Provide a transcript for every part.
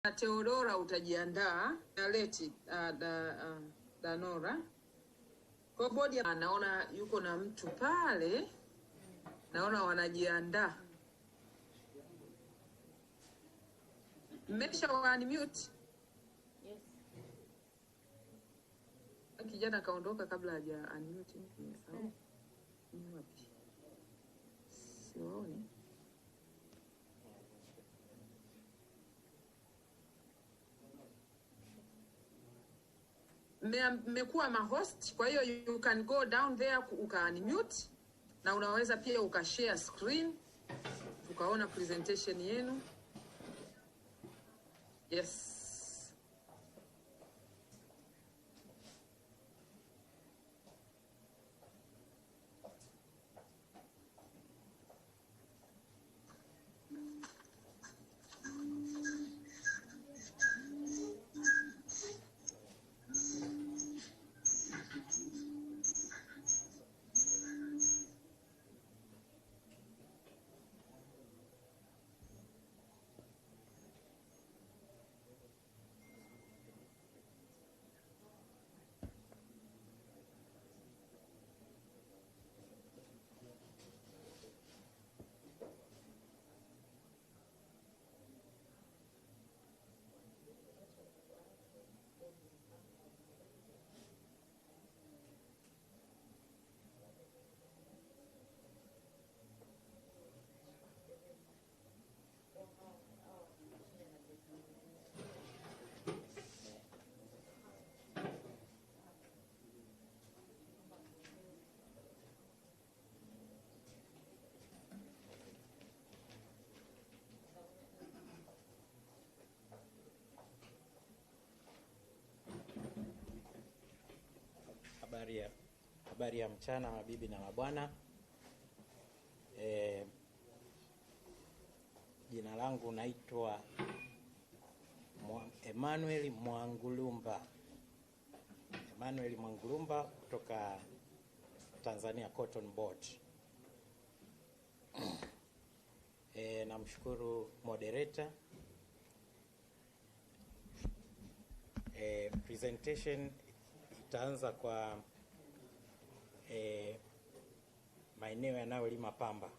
Na Theodora utajiandaa na Leti Danora. Kwa bodi naona yuko na mtu pale. Naona wanajiandaa. Mmesha unmute? Yes. Kijana kaondoka kabla haja unmute. Nimesahau. Ni wapi? Sioni. Mmekuwa mahost, kwa hiyo you can go down there uka-unmute na unaweza pia ukashare screen tukaona presentation yenu. Yes. Habari ya mchana mabibi na mabwana. Jina langu naitwa Emmanuel Mwangulumba kutoka Tanzania Cotton Board. Namshukuru moderator. Presentation itaanza kwa maeneo yanayolima pamba,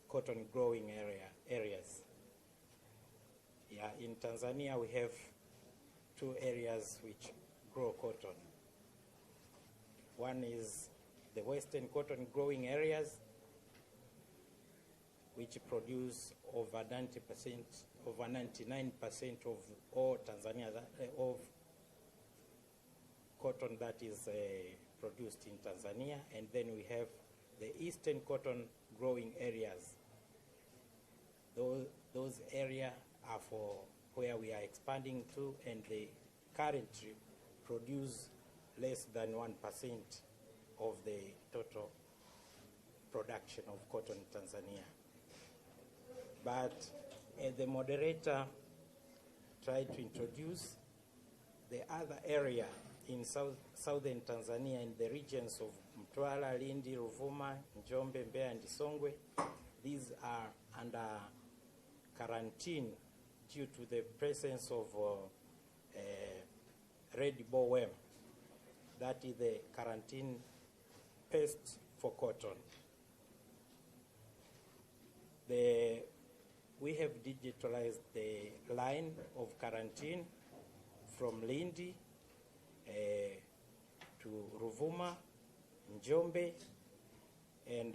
cotton growing areas. Yeah, in Tanzania we have 2 areas which grow cotton. One is the western cotton growing areas, which produce over 90%, over 99% of all Tanzania of cotton that is produced in Tanzania. And then we have the eastern cotton growing areas. Those areas are for where we are expanding to, and they currently produce less than 1% of the total production of cotton in Tanzania. But the moderator tried to introduce the other area in southern Tanzania, in the regions of Mtwara, Lindi, Ruvuma, Njombe, Mbeya, and Songwe. These are under quarantine due to the presence of red bollworm. That is the quarantine pest for cotton. We have digitalized the line of quarantine from Lindi to Ruvuma, Njombe, and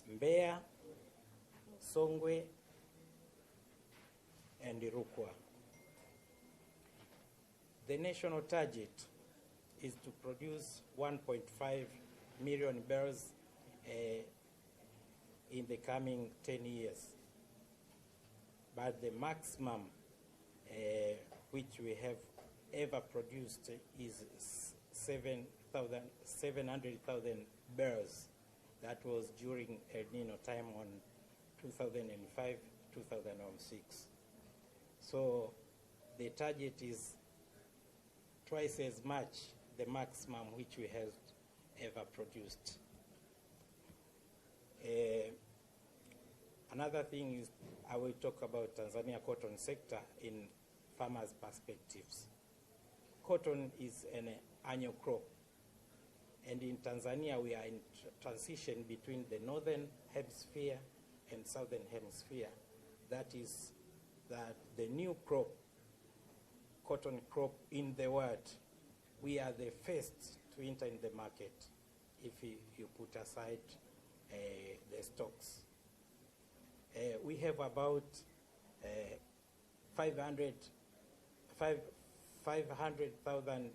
Mbeya, Songwe, and Rukwa. The national target is to produce 1.5 million bales in the coming 10 years. But the maximum which we have ever produced is 700,000 barrels. That was during El Nino time on 2005-2006. So the target is twice as much the maximum which we have ever produced. Another thing is I will talk about Tanzania cotton sector in farmers' perspectives. Cotton is an annual crop, and in Tanzania we are in transition between the northern hemisphere and southern hemisphere. That is that the new crop, cotton crop in the world, we are the first to enter in the market if you put aside the stocks. We have about 500,000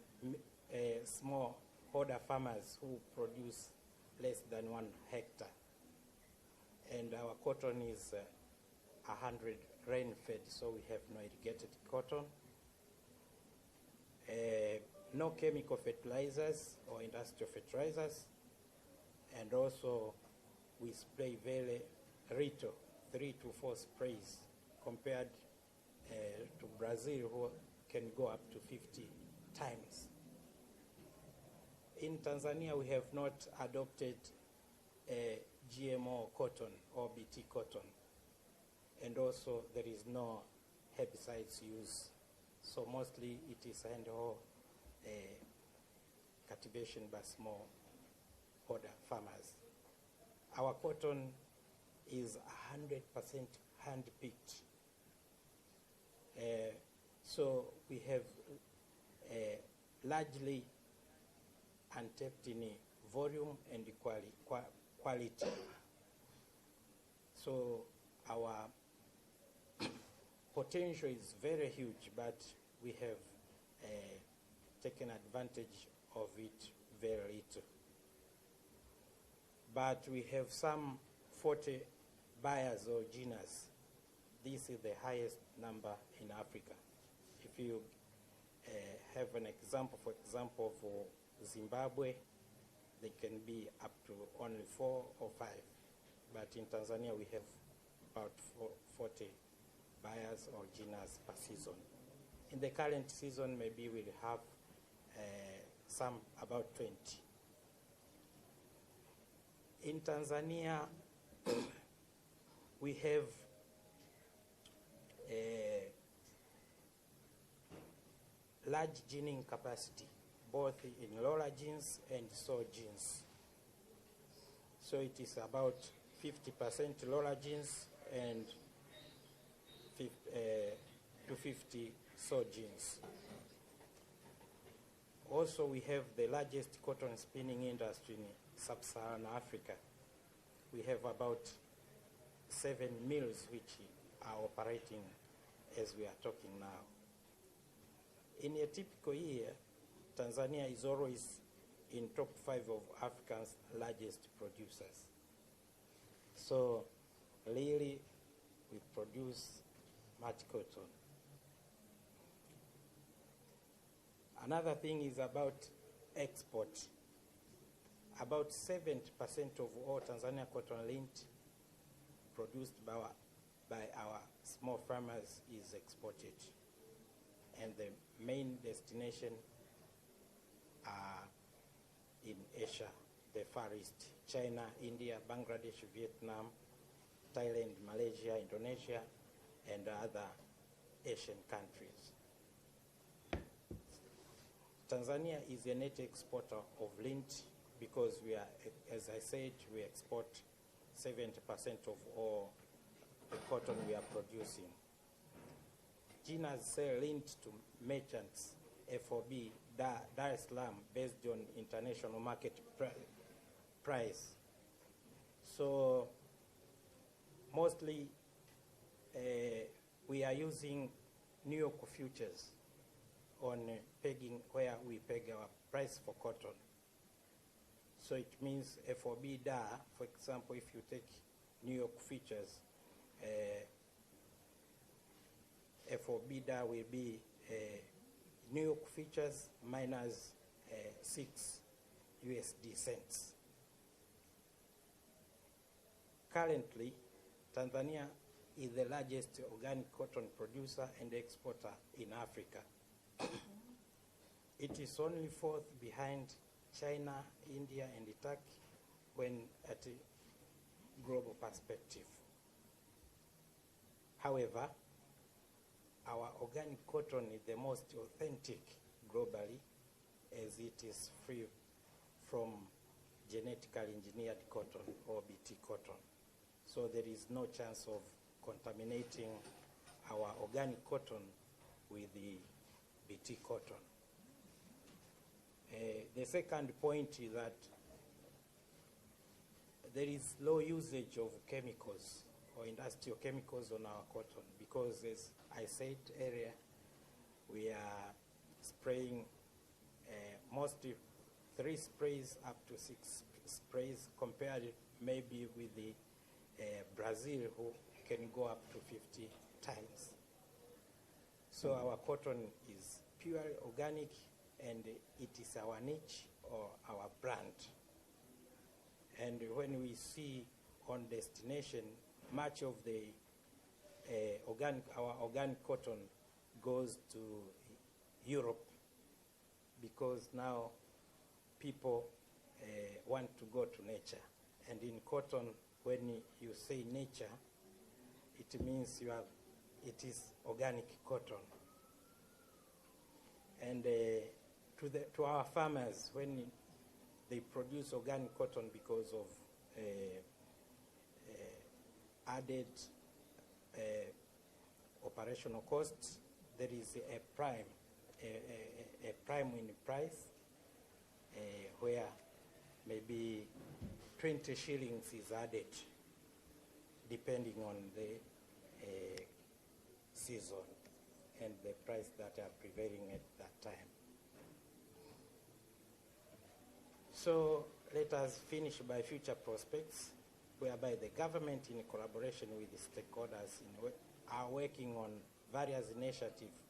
smallholder farmers who produce less than 1 hectare. And our cotton is 100 rain-fed, so we have no irrigated cotton. No chemical fertilizers or industrial fertilizers. And also we spray very little, 3 to 4 sprays, compared to Brazil, who can go up to 50 times. In Tanzania, we have not adopted GMO cotton or BT cotton. And also there is no herbicides use. So mostly it is hand-hold cultivation by smallholder farmers. Our cotton is 100% hand-picked. So we have largely untapped in volume and quality. So our potential is very huge, but we have taken advantage of it very little. But we have some 40 buyers or geners. This is the highest number in Africa. If you have an example, for example, for Zimbabwe, they can be up to only 4 or 5. But in Tanzania, we have about 40 buyers or geners per season. In the current season, maybe we'll have some about 20. In Tanzania, we have a large gening capacity, both in Lola genes and soy genes. So it is about 50% Lola genes and 250 soy genes. Also, we have the largest cotton spinning industry in sub-Saharan Africa. We have about 7 mills which are operating as we are talking now. In a typical year, Tanzania is always in top 5 of Africa's largest producers. So really, we produce much cotton. Another thing is about export. About 70% of all Tanzania cotton lint produced by our small farmers is exported. And the main destination are in Asia, the Far East, China, India, Bangladesh, Vietnam, Thailand, Malaysia, Indonesia, and other Asian countries. Tanzania is a net exporter of lint because we are, as I said, we export 70% of all the cotton we are producing. Geners sell lint to merchants, FOB, Dar es Salaam, based on international market price. So mostly we are using New York futures on pegging, where we peg our price for cotton. So it means FOB DAR, for example, if you take New York futures, FOB DAR will be New York futures minus 6 USD cents. Currently, Tanzania is the largest organic cotton producer and exporter in Africa. It is only 4th behind China, India, and Turkey when at a global perspective. However, our organic cotton is the most authentic globally, as it is free from genetically engineered cotton or BT cotton. So there is no chance of contaminating our organic cotton with the BT cotton. The second point is that there is low usage of chemicals or industrial chemicals on our cotton because, as I said earlier, we are spraying mostly 3 sprays up to 6 sprays, compared maybe with the Brazil, who can go up to 50 times. So our cotton is pure organic, and it is our niche or our brand. And when we see on destination, much of the our organic cotton goes to Europe, because now people want to go to nature. And in cotton, when you say nature, it means it is organic cotton. And to our farmers, when they produce organic cotton because of added operational costs, there is a prime in price, where maybe 20 shillings is added, depending on the season and the price that are prevailing at that time. So let us finish by future prospects, whereby the government, in collaboration with the stakeholders, are working on various initiatives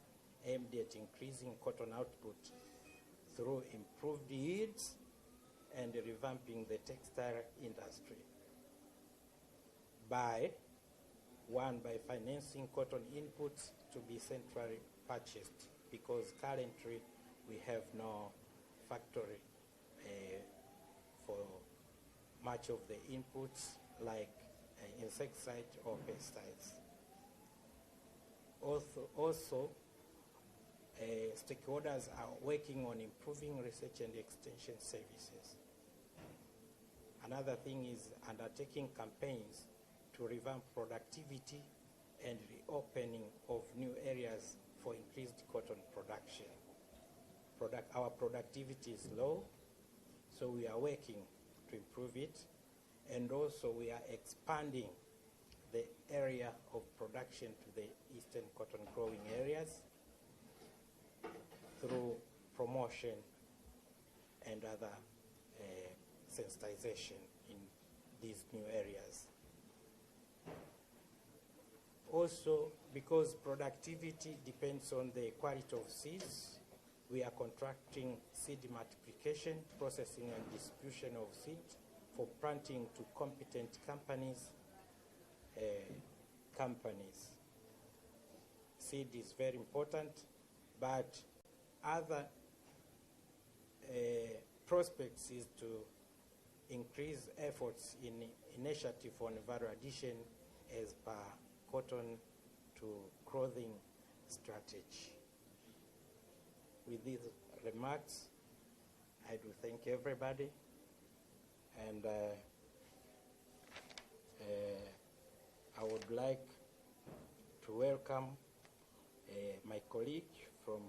aimed at increasing cotton output through improved yields and revamping the textile industry. By financing cotton inputs to be centrally purchased, because currently we have no factory for much of the inputs, like insecticide or pesticides. Also, stakeholders are working on improving research and extension services. Another thing is undertaking campaigns to revamp productivity and reopening of new areas for increased cotton production. Our productivity is low, so we are working to improve it, and also we are expanding the area of production to the eastern cotton growing areas through promotion and other sensitization in these new areas. Also, because productivity depends on the quality of seeds, we are contracting seed multiplication, processing and distribution of seed for planting to competent companies. Seed is very important, but other prospects is to increase efforts in initiative on value addition as per cotton to clothing strategy. With these remarks, I do thank everybody, and I would like to welcome my colleague from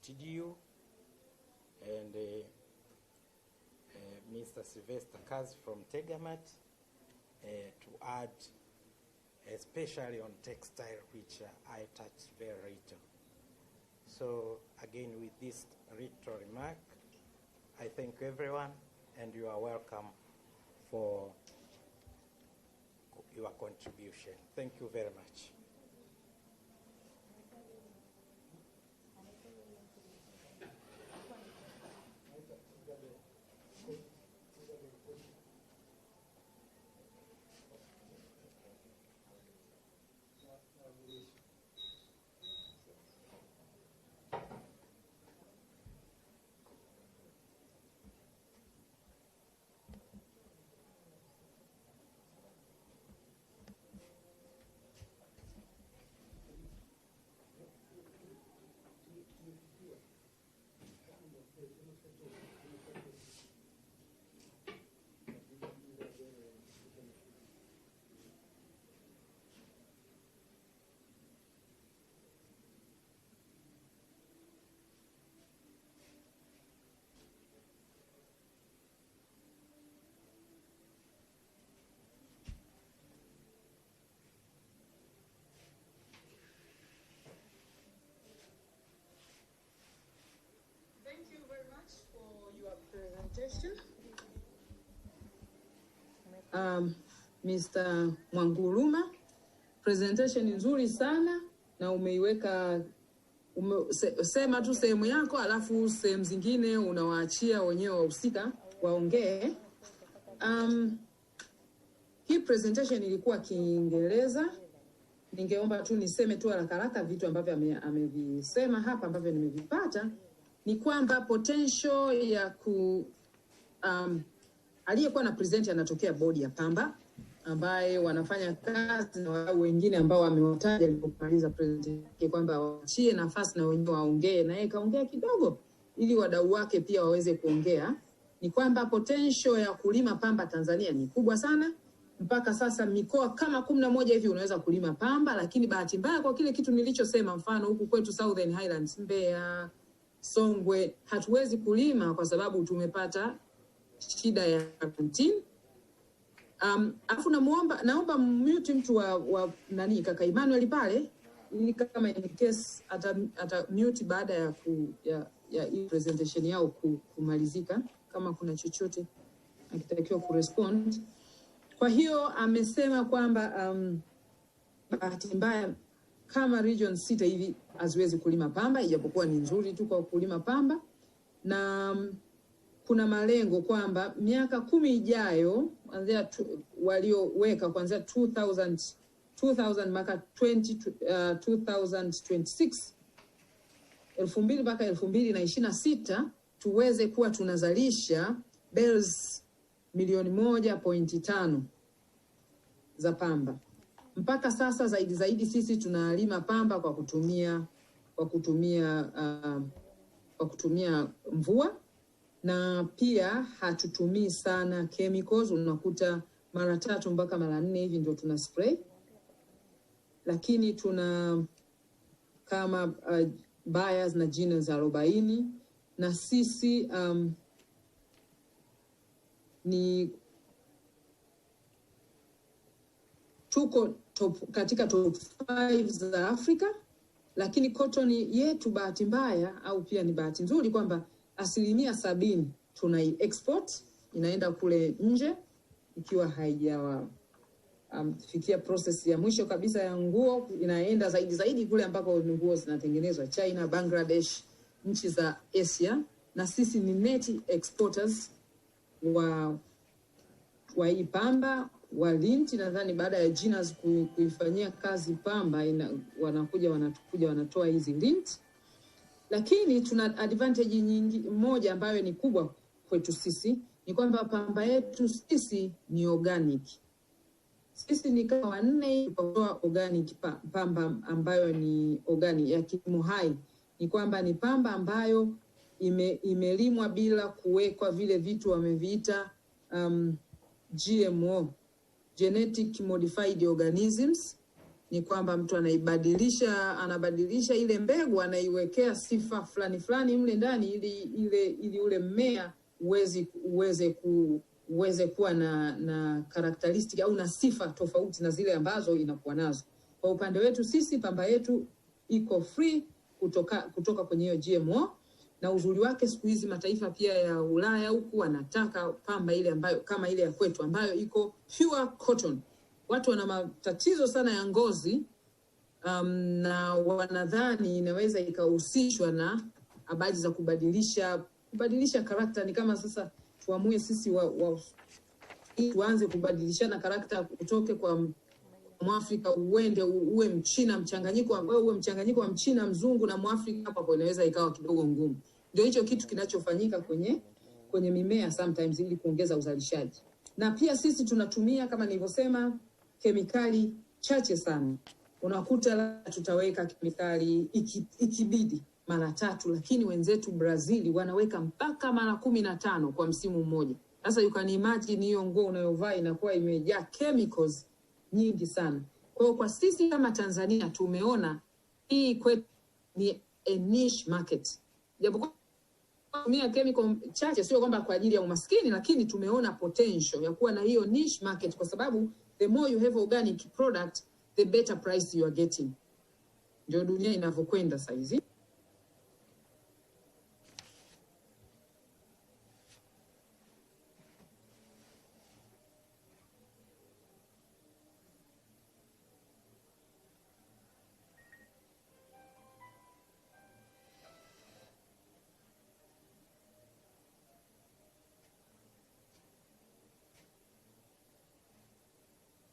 TDU and Mr. Sylvester Kaz from Tegamat to add, especially on textile, which I touched very little. So again, with this little remark, I thank everyone, and you are welcome for your contribution. Thank you very much. Mr. Mwanguluma, presentation nzuri sana na umeiweka sema tu sehemu yako alafu sehemu zingine unawaachia wenyewe wahusika waongee. Hii presentation ilikuwa Kiingereza. Ningeomba tu niseme tu haraka vitu ambavyo amevisema hapa ambavyo nimevipata ni kwamba potential ya aliyekuwa na present anatokea bodi ya Pamba ambaye wanafanya kazi na wengine ambao wamewataja alipomaliza presentation kwamba waachie nafasi na wenyewe waongee, na yeye kaongea kidogo ili wadau wake pia waweze kuongea. Ni kwamba potential ya kulima pamba Tanzania ni kubwa sana. Mpaka sasa mikoa kama 11 hivi unaweza kulima pamba, lakini bahati mbaya kwa kile kitu nilichosema, mfano huku kwetu Southern Highlands, Mbeya, Songwe, hatuwezi kulima kwa sababu tumepata shida ya quarantine. Afu naomba mute mtu wa nani kaka Emmanuel pale, ili kama in case ata mute baada ya hii presentation yao kumalizika, kama kuna chochote akitakiwa kurespond. Kwa hiyo amesema kwamba bahati mbaya kama region 6 hivi haziwezi kulima pamba, ijapokuwa ni nzuri tu kwa kulima pamba, na kuna malengo kwamba miaka 10 ijayo kuanzia walioweka kuanzia 2000 mpaka 2026 2000 mpaka 2026 tuweze kuwa tunazalisha bales milioni 1.5 za pamba. Mpaka sasa zaidi sisi tunalima pamba kwa kutumia mvua, na pia hatutumii sana chemicals. Unakuta mara 3 mpaka mara 4 hivi ndio tuna spray, lakini tuna kama buyers na genus 40, na sisi ni tuko katika top 5 za Afrika, lakini cotton yetu bahati mbaya au pia ni bahati nzuri kwamba 70% tunai export, inaenda kule nje ikiwa haijawa fikia process ya mwisho kabisa ya nguo, inaenda zaidi kule ambako nguo zinatengenezwa, China, Bangladesh, nchi za Asia, na sisi ni net exporters wa hii pamba wa lint. Nadhani baada ya genus kuifanyia kazi pamba wanakuja wanatoa hizi lint. Lakini tuna advantage nyingi moja ambayo ni kubwa kwetu sisi, ni kwamba pamba yetu sisi ni organic. Sisi ni kama 4 kutoa organic pamba ambayo ni organic ya kilimo hai. Ni kwamba ni pamba ambayo imelimwa bila kuwekwa vile vitu wameviita GMO, genetic modified organisms. Ni kwamba mtu anabadilisha ile mbegu, anaiwekea sifa fulani mle ndani ili ule mmea uweze kuwa na characteristic au na sifa tofauti na zile ambazo inakuwa nazo. Kwa upande wetu sisi pamba yetu iko free kutoka kwenye hiyo GMO, na uzuri wake siku hizi mataifa pia ya Ulaya huku wanataka pamba ile ambayo kama ile ya kwetu ambayo iko pure cotton. Watu wana matatizo sana ya ngozi na wanadhani inaweza ikahusishwa na habari za kubadilisha karakta. Ni kama sasa tuamue sisi tuanze kubadilishana karakta, kutoke kwa Mwafrika uwe Mchina mchanganyiko wa Mchina mzungu na Mwafrika, hapo inaweza ikawa kidogo ngumu. Ndio hicho kitu kinachofanyika kwenye mimea sometimes ili kuongeza uzalishaji. Na pia sisi tunatumia kama nilivyosema kemikali chache sana. Unakuta tutaweka kemikali ikibidi mara 3, lakini wenzetu Brazil wanaweka mpaka mara 15 kwa msimu mmoja. Sasa you can imagine hiyo nguo unayovaa inakuwa imejaa chemicals nyingi sana. Kwa hiyo kwa sisi kama Tanzania tumeona hii kwetu ni a niche market. Japokuwa kutumia chemical chache sio kwamba kwa ajili ya umaskini, lakini tumeona potential ya kuwa na hiyo niche market kwa sababu the more you have organic product, the better price you are getting. Ndio dunia inavyokwenda sasa hizi.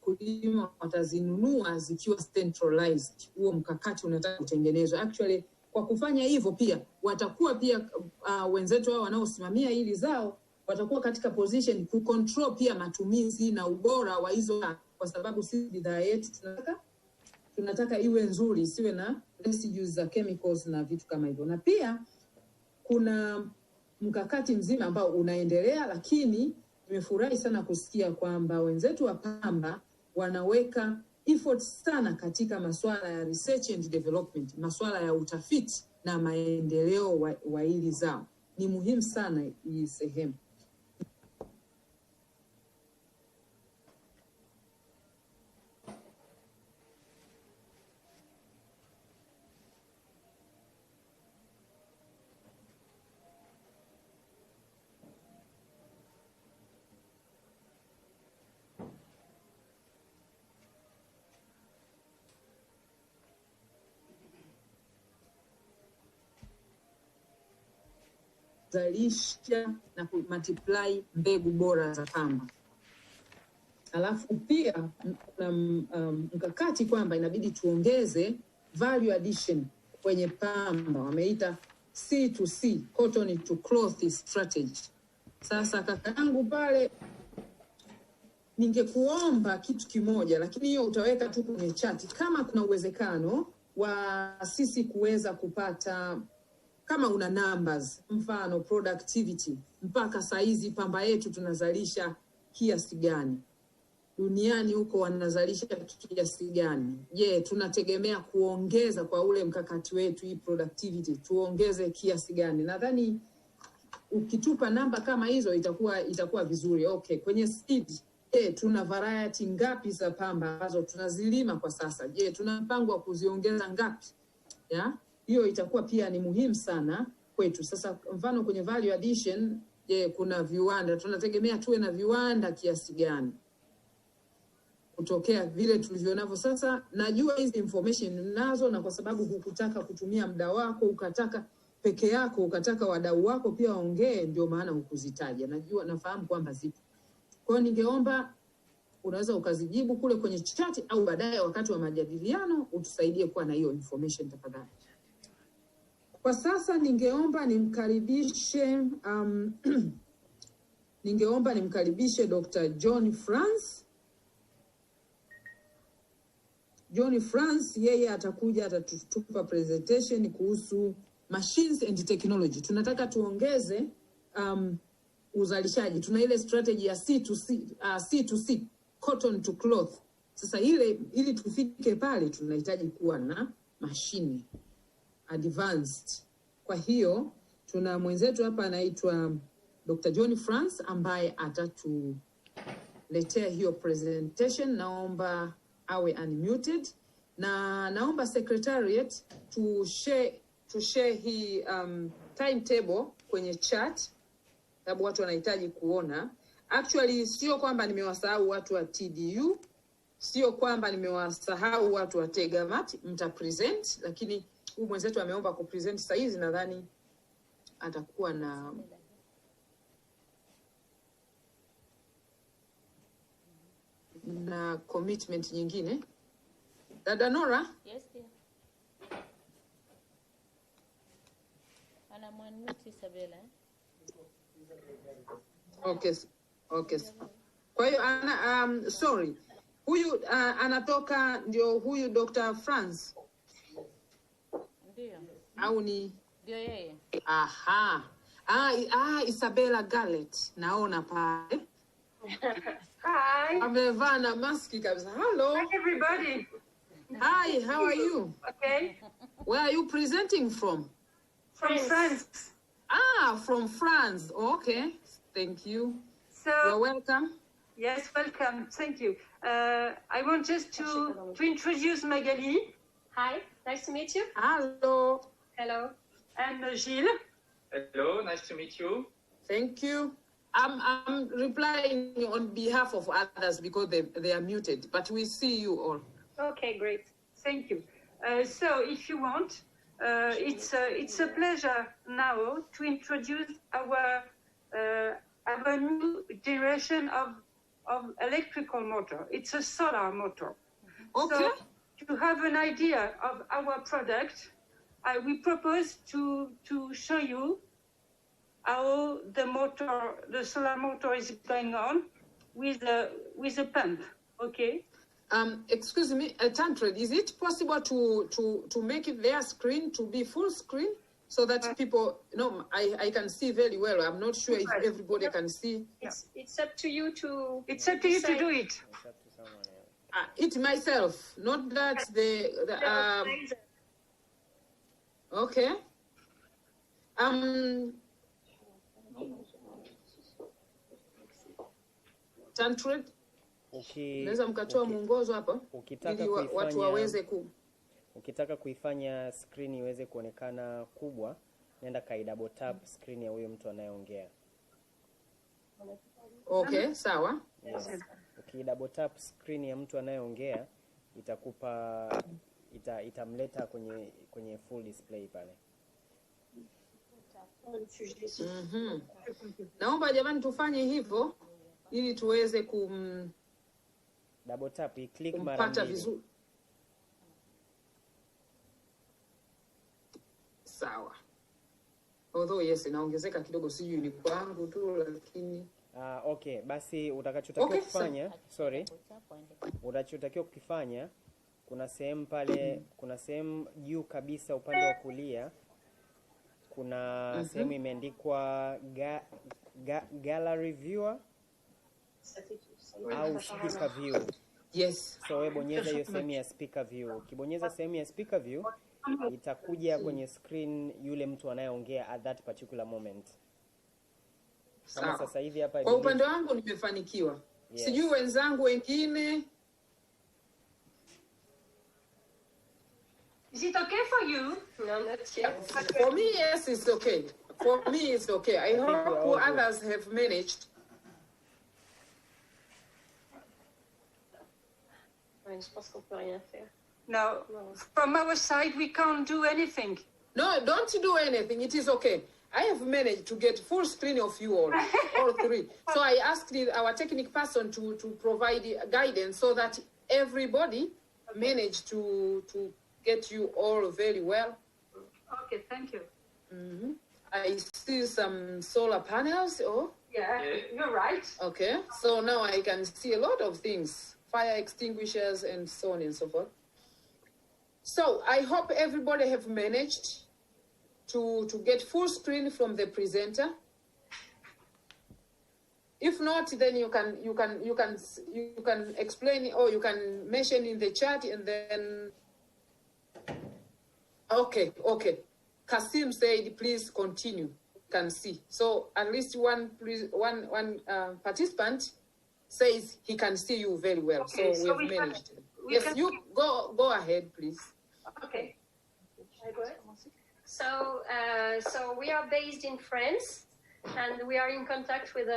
Kulima watazinunua zikiwa centralized. Huo mkakati unataka kutengenezwa. Actually kwa kufanya hivyo pia watakuwa pia wenzetu hao wanaosimamia hili zao watakuwa katika position ku control pia matumizi na ubora wa hizo, kwa sababu sisi bidhaa yetu tunataka iwe nzuri, isiwe na residues za chemicals na vitu kama hivyo. Na pia kuna mkakati mzima ambao unaendelea, lakini nimefurahi sana kusikia kwamba wenzetu wa Pamba wanaweka effort sana katika masuala ya research and development, masuala ya utafiti na maendeleo wa hili zao. Ni muhimu sana hii sehemu. Zalisha na multiply mbegu bora za pamba. Alafu pia mkakati kwamba inabidi tuongeze value addition kwenye pamba. Wameita C2C, cotton to cloth strategy. Sasa kaka yangu pale, ningekuomba kitu kimoja, lakini hiyo utaweka tu kwenye chat, kama kuna uwezekano wa sisi kuweza kupata, kama una numbers, mfano productivity, mpaka saizi pamba yetu tunazalisha kiasi gani, duniani huko wanazalisha kiasi gani, je, tunategemea kuongeza kwa ule mkakati wetu hii productivity, tuongeze kiasi gani? Nadhani ukitupa namba kama hizo itakuwa vizuri. Okay, kwenye seed, je, tuna variety ngapi za pamba ambazo tunazilima kwa sasa? Je, tuna mpango wa kuziongeza ngapi? Ya? Hiyo itakuwa pia ni muhimu sana kwetu. Sasa mfano kwenye value addition, je, kuna viwanda, tunategemea tuwe na viwanda kiasi gani kutokea vile tulivyonavyo sasa? Najua hizi information nazo, na kwa sababu hukutaka kutumia muda wako ukataka peke yako, ukataka wadau wako pia waongee, ndio maana hukuzitaja. Najua, nafahamu kwamba zipo. Kwa hiyo ningeomba unaweza ukazijibu kule kwenye chat, au baadaye wakati wa majadiliano utusaidie kuwa na hiyo information tafadhali. Kwa sasa ningeomba nimkaribishe Dr. John France. John France yeye atakuja atatupa presentation kuhusu machines and technology. Tunataka tuongeze uzalishaji. Tuna ile strategy ya C2C, cotton to cloth. Sasa ili tufike pale tunahitaji kuwa na mashine advanced. Kwa hiyo tuna mwenzetu hapa anaitwa Dr. John France ambaye atatuletea hiyo presentation. Naomba awe unmuted, na naomba secretariat to share hii timetable kwenye chat, sababu watu wanahitaji kuona. Actually sio kwamba nimewasahau watu wa TDU, sio kwamba nimewasahau watu wa Tegamat, mtapresent, lakini huyu mwenzetu ameomba kupresent sasa hizi. Nadhani atakuwa na commitment nyingine. Dada Nora? Yes, dear. Ana mwanuti Isabella. Okay. Kwa hiyo sorry. Huyu anatoka ndio huyu Dr. France. Ndio. Au ni Ndio yeye. Aha. Isabella Gallet. Naona pale. Hi. Amevaa na maski kabisa. Hello. Hi, everybody. Hi, how are you? Okay. Where are you presenting from? From France. From France. Okay. Thank you. So, You're welcome. yes, welcome. Thank you. I want just to introduce Magali. Hi, nice to meet you. Hello. Hello. And Gilles. Hello, nice to meet you. Thank you. I'm replying on behalf of others because they are muted, but we see you all. Okay, great. Thank you. So, if you want, it's a pleasure now to introduce our new generation of electrical motor. It's a solar motor. Okay. So, to have an idea of our product, we propose to show you how the solar motor is going on with a pump. Okay. Excuse me, Tancred, is it possible to make it their screen to be full screen so that people, I can see very well. I'm not sure if everybody can see. It's up to you to. It's up to you to do it. It's up to someone else. It myself, not that okay. Tancred, naweza mkatoa mwongozo hapa ili watu waweze ukitaka kuifanya screen iweze kuonekana kubwa, nenda double tap screen ya huyo mtu anayeongea. Okay, sawa. Yes. Double tap screen ya mtu anayeongea itakupa itamleta kwenye full display pale. Naomba jamani tufanye hivyo ili tuweze double tap, click mara mbili. Vizuri. Sawa. Although yes, inaongezeka kidogo, sijui ni kwangu tu lakini okay, basi utakachotakiwa kufanya, unachotakiwa kukifanya, kuna sehemu pale, kuna sehemu juu kabisa upande wa kulia, kuna sehemu imeandikwa gallery viewer au speaker view. Yes. So wewe bonyeza hiyo sehemu ya speaker view. Ukibonyeza sehemu ya speaker view, itakuja kwenye screen yule mtu anayeongea at that particular moment. Kama sasa hivi hapa kwa upande wangu nimefanikiwa. Yes. Sijui wenzangu wengine. Is it okay for you? No, not yet. For me, yes, it's okay. For me, it's okay. I hope others have managed. Je pense qu'on peut rien faire. No, from our side, we can't do anything. No, don't do anything. It is okay. I have managed to get full screen of you all three. So I asked our technical person to provide guidance so that everybody managed to get you all very well. Okay, thank you. I see some solar panels. Oh, yeah, you're right. Okay, so now I can see a lot of things, fire extinguishers and so on and so forth. So I hope everybody have managed to get full screen from the presenter. If not, then you can explain or you can mention in the chat and then. Okay. Kasim said, please continue. Can see. So at least one participant says he can see you very well. Okay, so we've managed. Yes, you go ahead, please. Okay. So we are based in France, and we are in contact with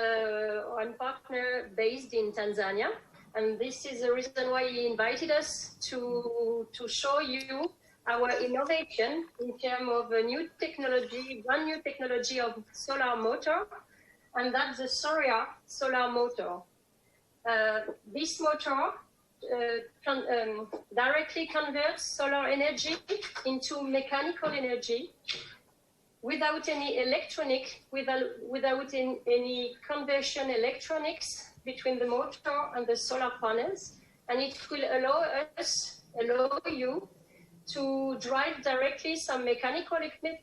one partner based in Tanzania, and this is the reason why he invited us to show you our innovation in terms of a new technology, brand new technology of solar motor, and that's the Surya solar motor. This motor directly converts solar energy into mechanical energy without any electronic, without any conversion electronics between the motor and the solar panels, and it will allow you to drive directly some mechanical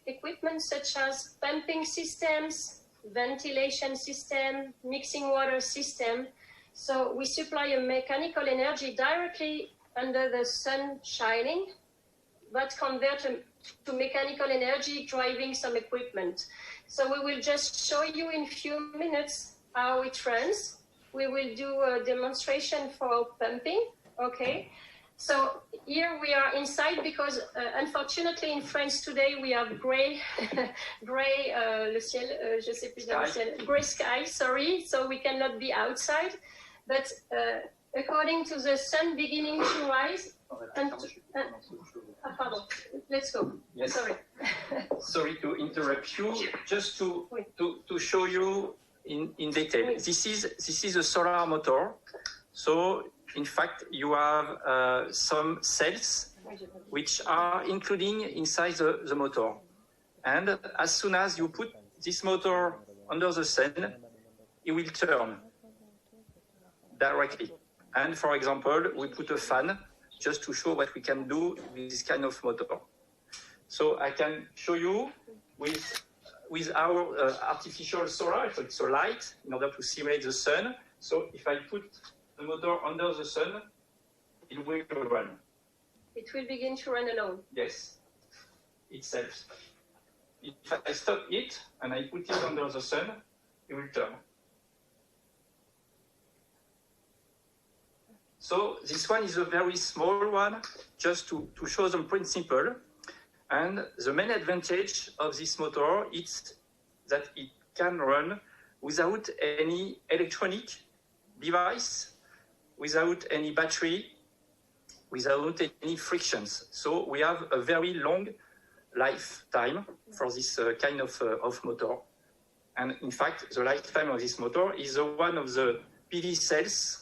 equipment such as pumping systems, ventilation system, mixing water system. So we supply a mechanical energy directly under the sun shining, but convert to mechanical energy driving some equipment. So we will just show you in a few minutes how it runs. We will do a demonstration for pumping, okay? So here we are inside because unfortunately in France today we have gray, le ciel, je sais plus dans le ciel, gray sky, sorry, so we cannot be outside. But according to the sun beginning to rise, pardon, let's go. Yes. Sorry. Sorry to interrupt you. Just to show you in detail. Oui. This is a solar motor. So in fact you have some cells which are including inside the motor. And as soon as you put this motor under the sun, it will turn directly. And for example, we put a fan just to show what we can do with this kind of motor. So I can show you with our artificial solar, so it's a light in order to simulate the sun. So if I put the motor under the sun, it will run. It will begin to run alone. Yes, itself. If I stop it and I put it under the sun, it will turn. So this one is a very small one, just to show the principle. And the main advantage of this motor is that it can run without any electronic device, without any battery, without any frictions. So we have a very long lifetime for this kind of motor. And in fact, the lifetime of this motor is one of the PV cells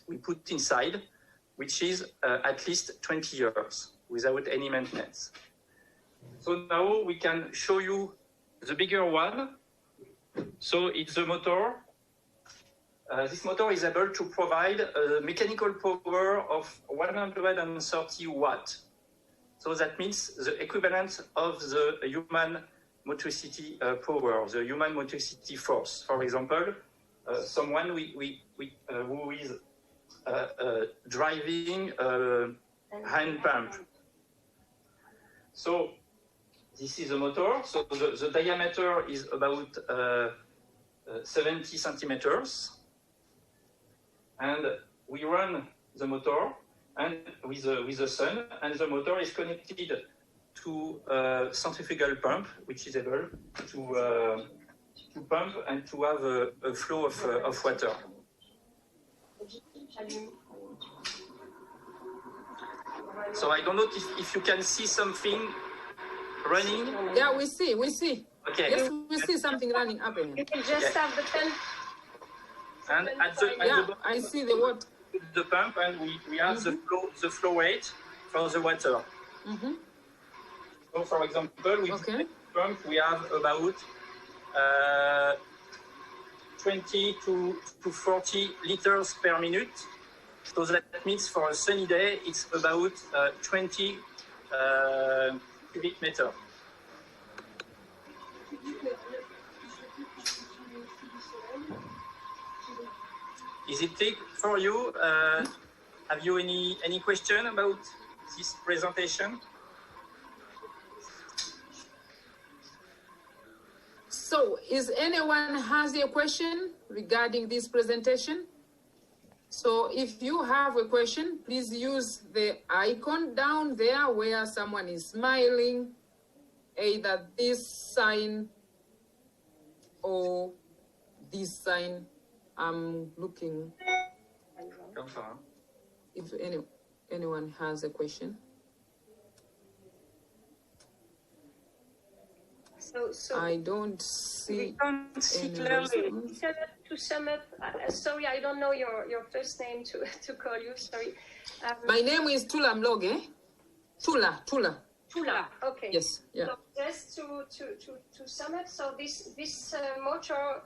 we put inside, which is at least 20 years without any maintenance. So now we can show you the bigger one. So it's a motor. This motor is able to provide a mechanical power of 130 watts. So that means the equivalent of the human motricity power, the human motricity force. For example, someone who is driving a hand pump. So this is a motor. So the diameter is about 70 centimeters. And we run the motor and with the sun, and the motor is connected to a centrifugal pump, which is able to pump and to have a flow of water. So I don't know if you can see something running. Yeah, we see. Okay. Yes, we see something running up in You can just have the pen. And at the bottom, I see the what? the pump, and we have the flow rate for the water. Mm-hmm. So for example, with the pump, we have about 20 to 40 liters per minute. So that means for a sunny day, it's about 20 cubic meter. Is it clear for you? Have you any question about this presentation? So, is anyone has a question regarding this presentation? So, if you have a question, please use the icon down there where someone is smiling, either this sign or this sign. I'm looking if anyone has a question. So I don't see. We can't see any clearly. response. to sum up, sorry, I don't know your first name to call you. Sorry. My name is Tula Mloge. Tula. Tula. Okay. Yes. Yeah. So just to sum up, so this motor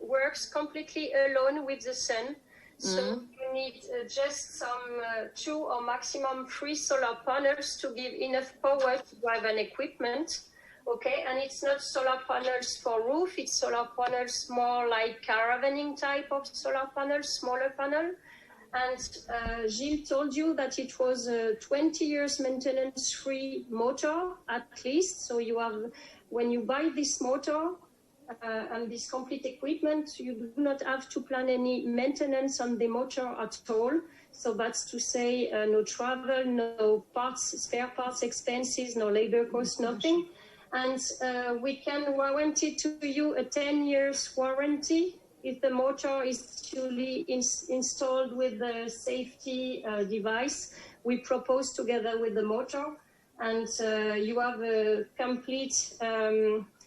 works completely alone with the sun. So you need just some 2 or maximum 3 solar panels to give enough power to drive an equipment. Okay, and it's not solar panels for roof, it's solar panels more like caravaning type of solar panels, smaller panel. And Gilles told you that it was a 20 years maintenance-free motor at least. So you have, when you buy this motor and this complete equipment, you do not have to plan any maintenance on the motor at all. So that's to say no travel, no parts, spare parts expenses, no labor costs, nothing. And we can warranty to you a 10 years warranty if the motor is duly installed with the safety device we propose together with the motor. And you have a complete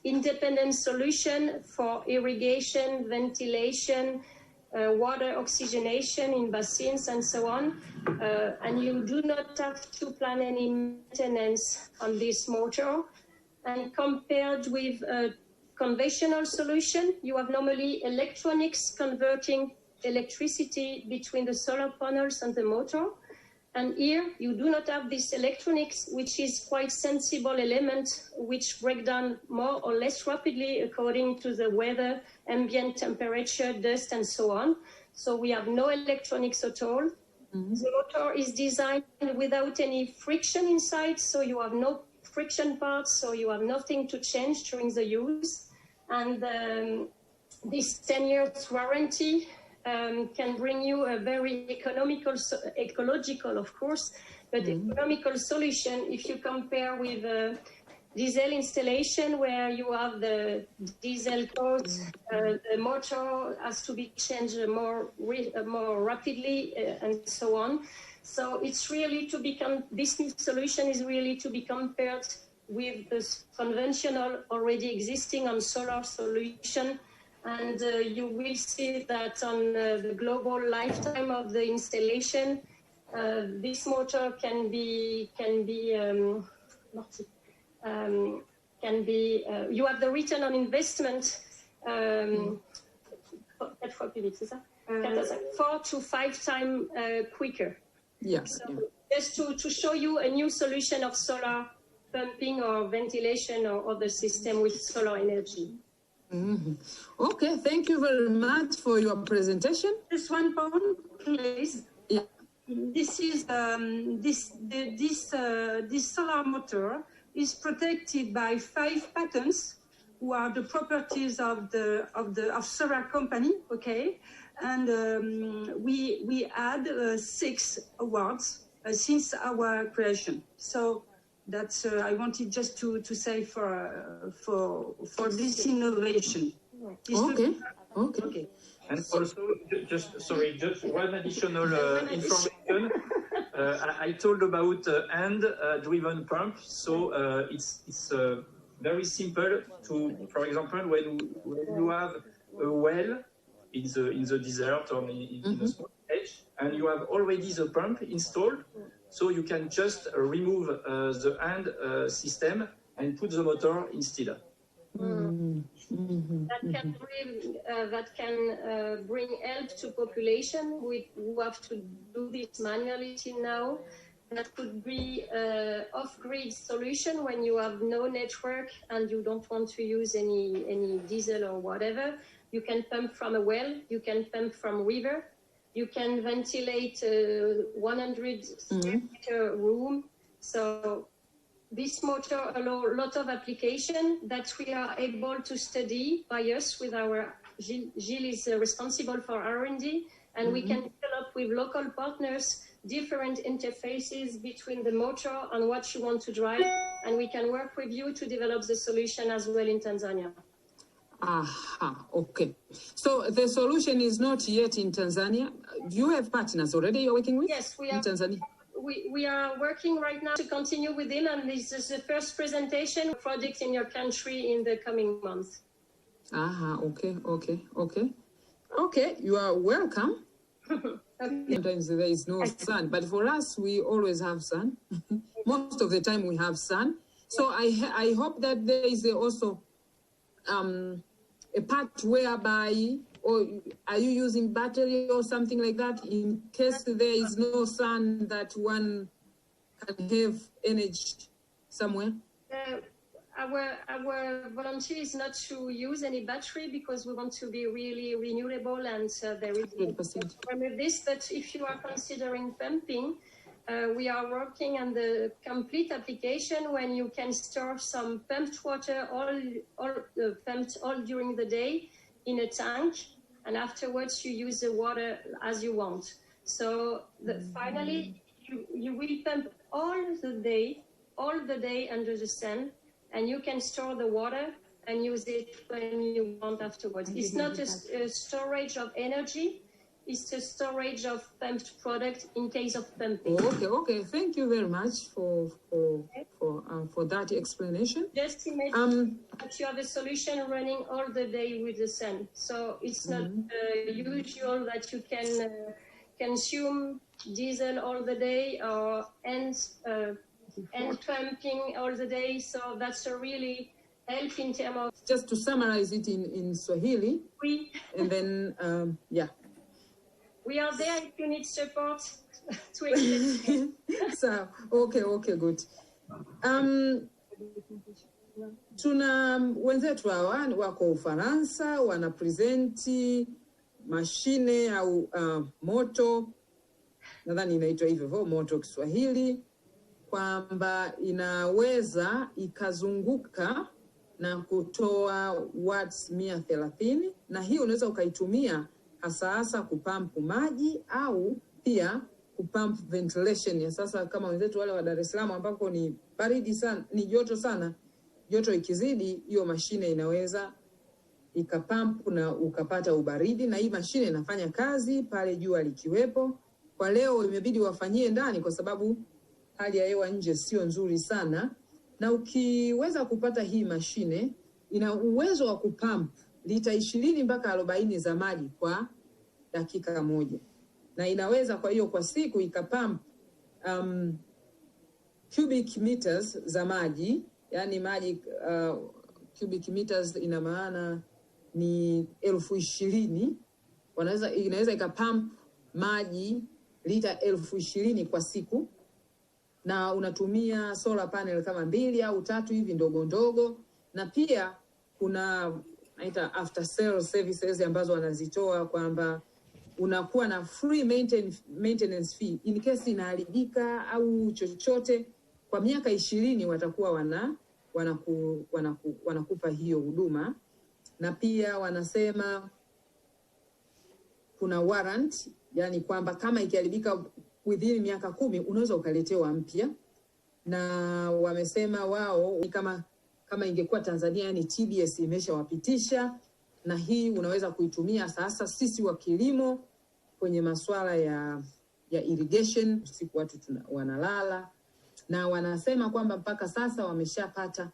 independent solution for irrigation, ventilation, water oxygenation in basins and so on. And you do not have to plan any maintenance on this motor. And compared with a conventional solution, you have normally electronics converting electricity between the solar panels and the motor. And here you do not have this electronics, which is quite sensible element, which break down more or less rapidly according to the weather, ambient temperature, dust, and so on. So we have no electronics at all. The motor is designed without any friction inside, so you have no friction parts, so you have nothing to change during the use. And this 10 years warranty can bring you a very economical, ecological, of course, but economical solution if you compare with diesel installation, where you have the diesel cost, the motor has to be changed more rapidly, and so on. So it's really to become, this new solution is really to be compared with the conventional already existing on solar solution. And you will see that on the global lifetime of the installation, this motor can be you have the return on investment 4 to 5 times quicker. Yeah. So just to show you a new solution of solar pumping or ventilation or other system with solar energy. Okay, thank you very much for your presentation. Just one point, please. Yeah. This is this solar motor is protected by 5 patents, who are the properties of Surya company. Okay, and we had 6 awards since our creation. So that's I wanted just to say for this innovation. Okay. And also, just one additional information. I told about hand-driven pump. So it's very simple to, for example, when you have a well in the desert or in a small village, and you have already the pump installed, so you can just remove the hand system and put the motor instead. That can bring help to population who have to do this manually till now. That could be off-grid solution when you have no network and you don't want to use any diesel or whatever. You can pump from a well, you can pump from river, you can ventilate a 100 square meter room. So this motor allows a lot of application that we are able to study by us with our, Gilles is responsible for R&D, and we can develop with local partners different interfaces between the motor and what you want to drive, and we can work with you to develop the solution as well in Tanzania. Aha, okay. So the solution is not yet in Tanzania. Do you have partners already you're working with? Yes, we in are. Tanzania. We are working right now to continue with him, and this is the first presentation project in your country in the coming months. Aha, okay. You are welcome. Okay. Sometimes there is no sun, but for us, we always have sun. Most of the time we have sun. So I hope that there is also a part whereby or are you using battery or something like that in case there is no sun that one can have energy somewhere? Our volunteer is not to use any battery because we want to be really renewable, and there is no problem with this. But if you are considering pumping, we are working on the complete application when you can store some pumped water pumped all during the day in a tank, and afterwards you use the water as you want. So finally you will pump all the day under the sun, and you can store the water and use it when you want afterwards. It's not a storage of energy, it's a storage of pumped product in case of pumping. Okay. Thank you very much for that explanation. Just imagine that you have a solution running all the day with the sun. So it's not usual that you can consume diesel all the day or and pumping all the day. So that's a really help in terms of... Just to summarize it in Swahili. Oui. And then, yeah. We are there if you need support to explain. So, okay, good. Tuna wenzetu hawa wako Ufaransa, wanapresenti mashine au moto, nadhani inaitwa hivyo moto Kiswahili, kwamba inaweza ikazunguka na kutoa watts 130, na hii unaweza ukaitumia hasa kupampu maji au pia kupampu ventilation. Ya sasa kama wenzetu wale wa Dar es Salaam ambako ni baridi sana, ni joto sana, joto ikizidi hiyo mashine inaweza ikapampu na ukapata ubaridi, na hii mashine inafanya kazi pale jua likiwepo. Kwa leo imebidi wafanyie ndani kwa sababu hali ya hewa nje sio nzuri sana, na ukiweza kupata hii mashine ina uwezo wa kupampu lita 20 mpaka 40 za maji kwa dakika moja, na inaweza kwa hiyo kwa siku ikapampu cubic meters za maji, yani maji cubic meters ina maana ni 20,000. Inaweza ikapampu maji lita 20,000 kwa siku, na unatumia solar panel kama 2 au 3 hivi ndogo ndogo, na pia kuna naita after sale services ambazo wanazitoa kwamba unakuwa na free maintenance fee in case inaharibika au chochote. Kwa miaka 20 watakuwa wanakupa hiyo huduma, na pia wanasema kuna warrant, yani kwamba kama ikiharibika within miaka 10 unaweza ukaletewa mpya. Na wamesema wao kama ingekuwa Tanzania, yani TBS imeshawapitisha, na hii unaweza kuitumia sasa sisi wa kilimo kwenye masuala ya irrigation, siku watu wanalala. Na wanasema kwamba mpaka sasa wameshapata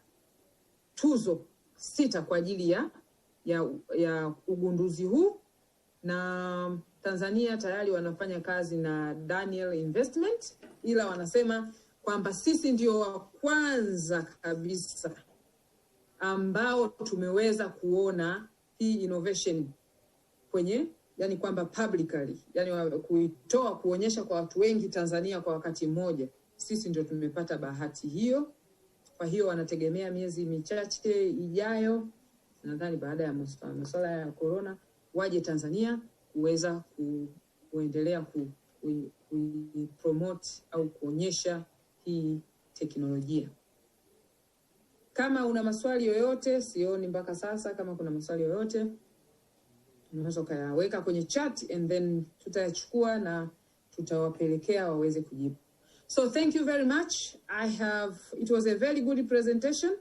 tuzo 6 kwa ajili ya ugunduzi huu, na Tanzania tayari wanafanya kazi na Daniel Investment, ila wanasema kwamba sisi ndio wa kwanza kabisa ambao tumeweza kuona hii innovation kwenye, yani kwamba publicly, yani kuitoa kuonyesha kwa watu wengi Tanzania kwa wakati mmoja. Sisi ndio tumepata bahati hiyo. Kwa hiyo wanategemea miezi michache ijayo, nadhani baada ya masuala ya corona, waje Tanzania kuweza kuendelea promote au kuonyesha hii teknolojia. Kama una maswali yoyote, sioni mpaka sasa kama kuna maswali yoyote, unaweza kuyaweka kwenye chat and then tutayachukua na tutawapelekea waweze kujibu. So thank you very much. It was a very good presentation,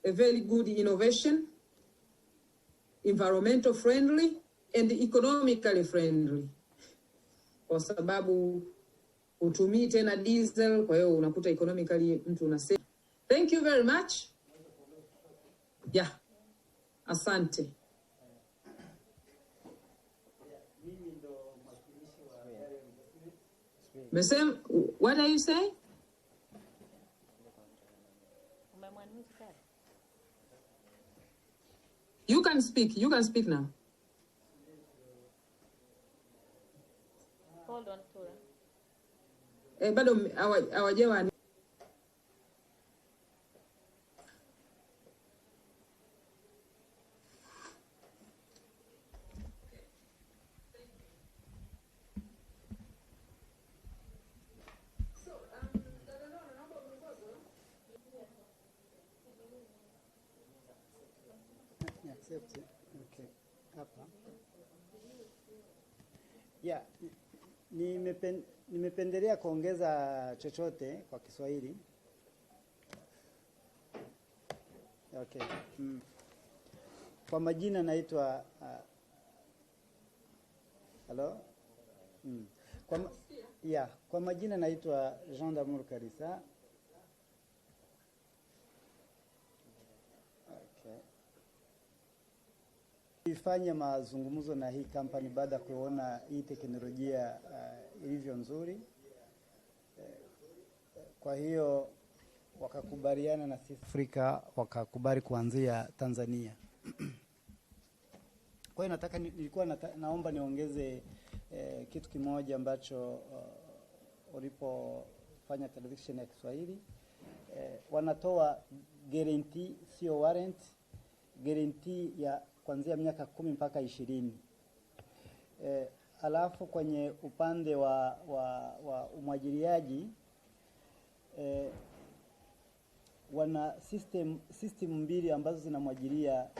a very good innovation, environmental friendly and economically friendly, kwa sababu utumii tena diesel, kwa hiyo unakuta economically mtu unasema. Thank you very much. Yeah. Asante. Mesem, what are you saying? You can can speak. You can speak now. Hold on, Tura. Bado hawajawa. Okay. Hapa. Yeah, nimependelea kuongeza chochote kwa Kiswahili. Okay. Kwa majina naitwa hello? Kwa majina naitwa Jean d'Amour Karisa. Nilifanya mazungumzo na hii company baada ya kuona hii teknolojia ilivyo nzuri. Kwa hiyo wakakubaliana na sisi Afrika, wakakubali kuanzia Tanzania. Kwa hiyo nilikuwa naomba niongeze kitu kimoja ambacho ulipofanya television ya Kiswahili. Wanatoa guarantee, sio warrant, guarantee ya kuanzia miaka 10 mpaka 20. Alafu kwenye upande wa umwagiliaji wana system mbili ambazo zinamwagilia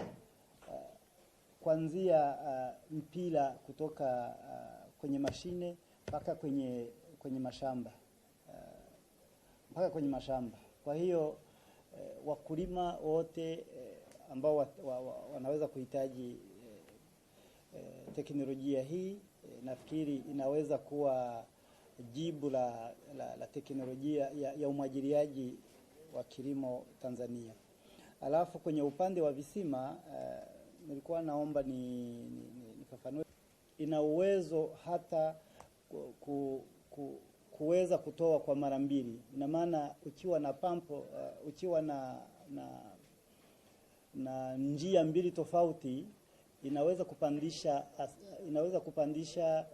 kuanzia mpira kutoka kwenye mashine mpaka kwenye mashamba Kwa hiyo wakulima wote ambao wanaweza kuhitaji teknolojia hii, nafikiri inaweza kuwa jibu la teknolojia ya umwagiliaji wa kilimo Tanzania. Alafu kwenye upande wa visima nilikuwa naomba nifafanue, ina uwezo hata kuweza kutoa kwa mara mbili. Ina maana ukiwa na pampo, ukiwa na njia mbili tofauti, inaweza kupandisha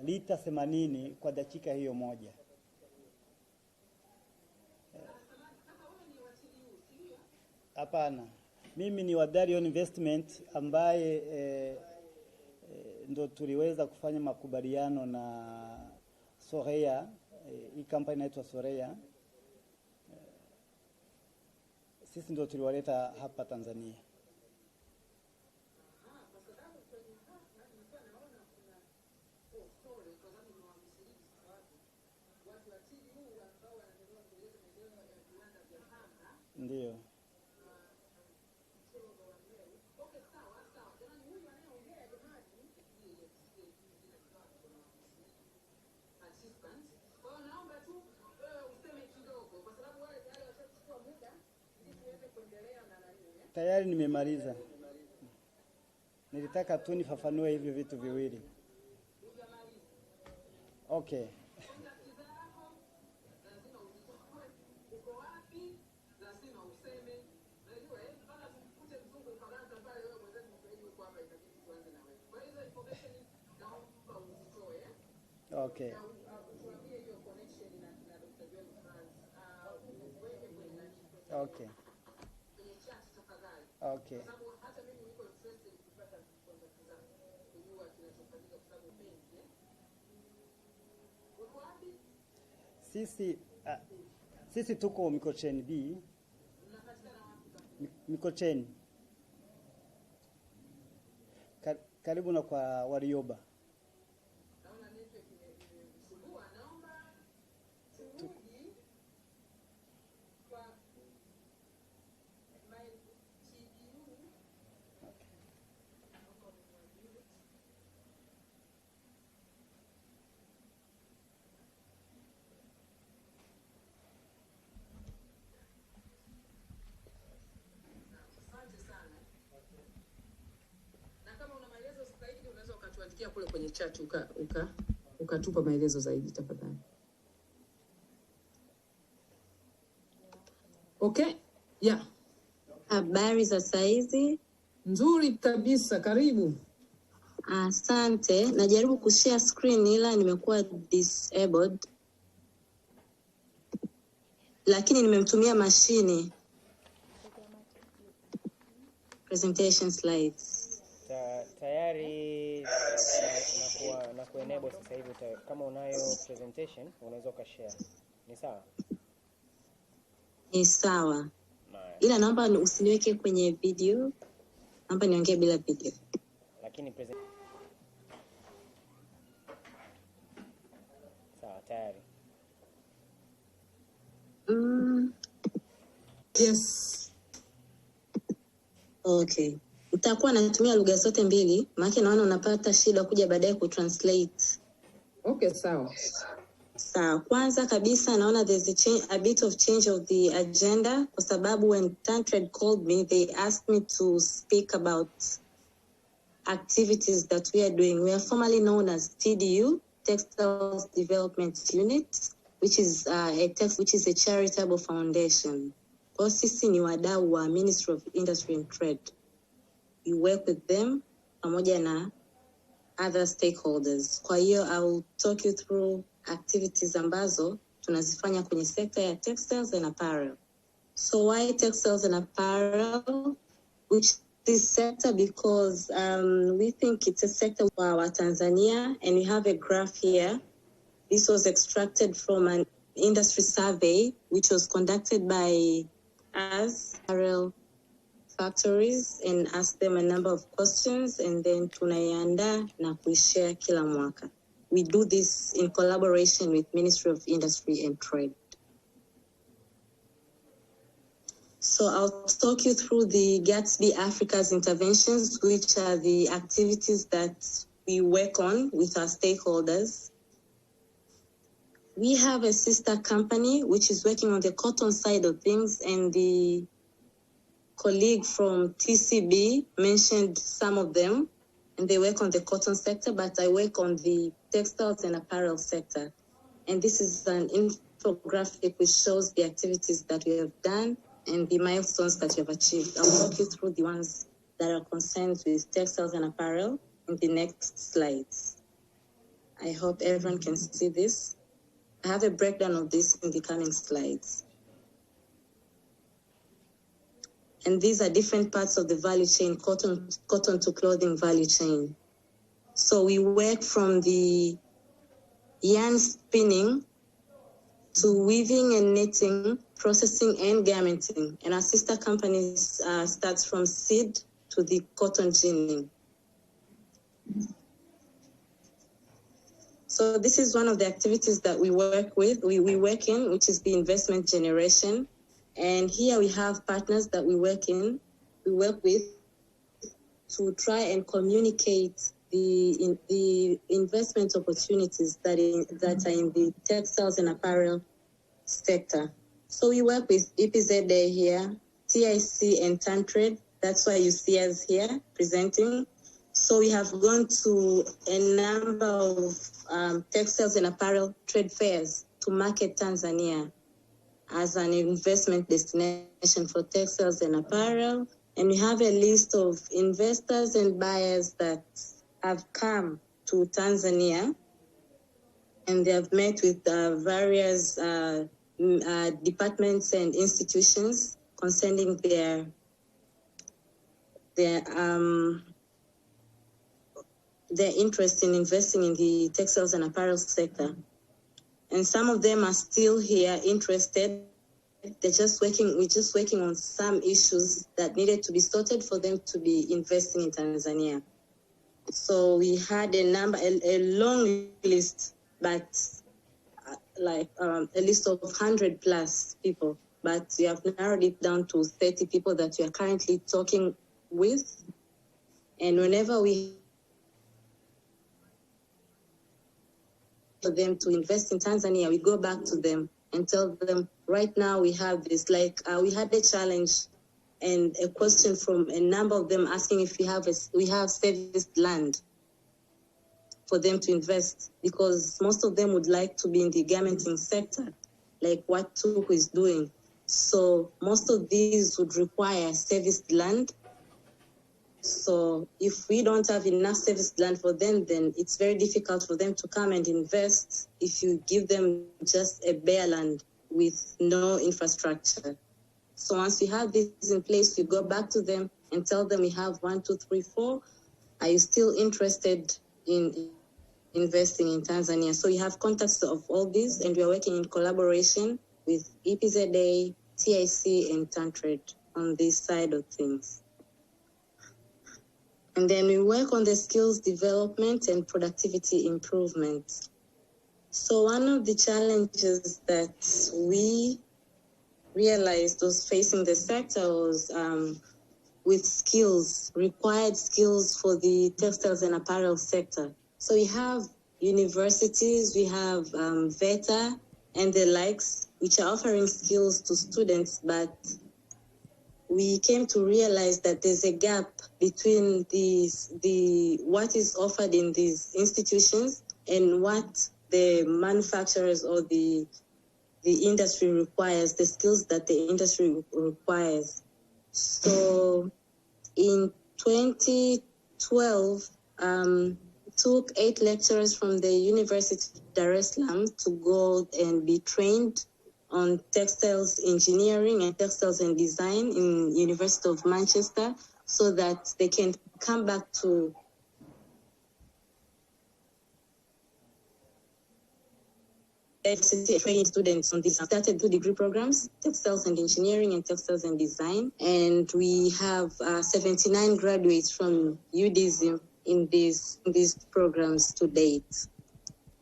lita 80 kwa dakika hiyo moja. Hapana, mimi ni wa Darion Investment ambaye ndo tuliweza kufanya makubaliano na Surya. Hii company inaitwa Surya. Sisi ndo tuliwaleta hapa Tanzania. Ndio. Tayari nimemaliza. Nilitaka tu nifafanue hivyo vitu viwili. Okay. Okay. Okay. Okay. Sisi tuko Mikocheni B. Mikocheni. Karibu na kwa Warioba. Kule kwenye chat ukatupa maelezo zaidi tafadhali. Okay? Yeah. Habari za saizi? Nzuri kabisa, karibu. Asante. Najaribu kushare screen ila nimekuwa disabled. Lakini nimemtumia mashine. Presentation slides. Tayari na kuenable sasa hivi kama unayo presentation unaweza ukashare. Ni sawa? Ni sawa. Ila naomba usiniweke kwenye video. Naomba niongee bila video. Lakini sawa, tayari. Yes. Okay. Nitakuwa natumia lugha zote mbili, maana naona unapata shida kuja baadaye kutranslate. Okay, sawa. Sawa. Kwanza kabisa naona there's a bit of change of the agenda kwa sababu when Tantred called me, they asked me to speak about activities that we are doing. We are formerly known as TDU, Textiles Development Unit, which is a charitable foundation. Kwa sisi ni wadau wa Ministry of Industry and Trade. We work with them pamoja na other stakeholders. Kwa hiyo I will talk you through activities ambazo tunazifanya kwenye sekta ya textiles and apparel. So why textiles and apparel? Which this sector because we think it's a sector for our Tanzania, and we have a graph here. This was extracted from an industry survey which was conducted by us, apparel factories, and asked them a number of questions, and then tunaiandaa na kuishare kila mwaka. We do this in collaboration with Ministry of Industry and Trade. So I'll talk you through the Gatsby Africa's interventions, which are the activities that we work on with our stakeholders. We have a sister company which is working on the cotton side of things, and the colleague from TCB mentioned some of them, and they work on the cotton sector, but I work on the textiles and apparel sector. And this is an infographic which shows the activities that we have done and the milestones that we have achieved. I'll walk you through the ones that are concerned with textiles and apparel in the next slides. I hope everyone can see this. I have a breakdown of this in the coming slides. And these are different parts of the value chain, cotton to clothing value chain. So we work from the yarn spinning to weaving and knitting, processing and garmenting. And our sister companies starts from seed to the cotton ginning. So this is one of the activities that we work with, we work in, which is the investment generation. And here we have partners that we work with to try and communicate the investment opportunities that are in the textiles and apparel sector. So we work with EPZA here, TIC and Tantred. That's why you see us here presenting. So we have gone to a number of textiles and apparel trade fairs to market Tanzania as an investment destination for textiles and apparel. And we have a list of investors and buyers that have come to Tanzania, and they have met with various departments and institutions concerning their interest in investing in the textiles and apparel sector. And some of them are still here interested. We're just working on some issues that needed to be sorted for them to be investing in Tanzania. So we had a long list, but a list of 100 plus people, but we have narrowed it down to 30 people that we are currently talking with. And whenever we for them to invest in Tanzania, we go back to them and tell them, right now we have this, we had a challenge and a question from a number of them asking if we have serviced land for them to invest, because most of them would like to be in the garmenting sector, like what Tuku is doing. So most of these would require serviced land. So if we don't have enough serviced land for them, then it's very difficult for them to come and invest if you give them just a bare land with no infrastructure. So once we have this in place, we go back to them and tell them we have 1, 2, 3, 4. Are you still interested in investing in Tanzania? So we have contacts of all these, and we are working in collaboration with EPZA, TIC, and TANTRAD on this side of things. And then we work on the skills development and productivity improvement. So one of the challenges that we realized was facing the sector was with skills, required skills for the textiles and apparel sector. So we have universities, we have VETA and the likes, which are offering skills to students, but we came to realize that there's a gap between what is offered in these institutions and what the manufacturers or the industry requires, the skills that the industry requires. So in 2012, took 8 lecturers from the University of Dar es Salaam to go and be trained on textiles engineering and textiles and design in University of Manchester, so that they can come back to training students on this. Started 2 degree programs, textiles and engineering and textiles and design. And we have 79 graduates from UDSM in these programs to date.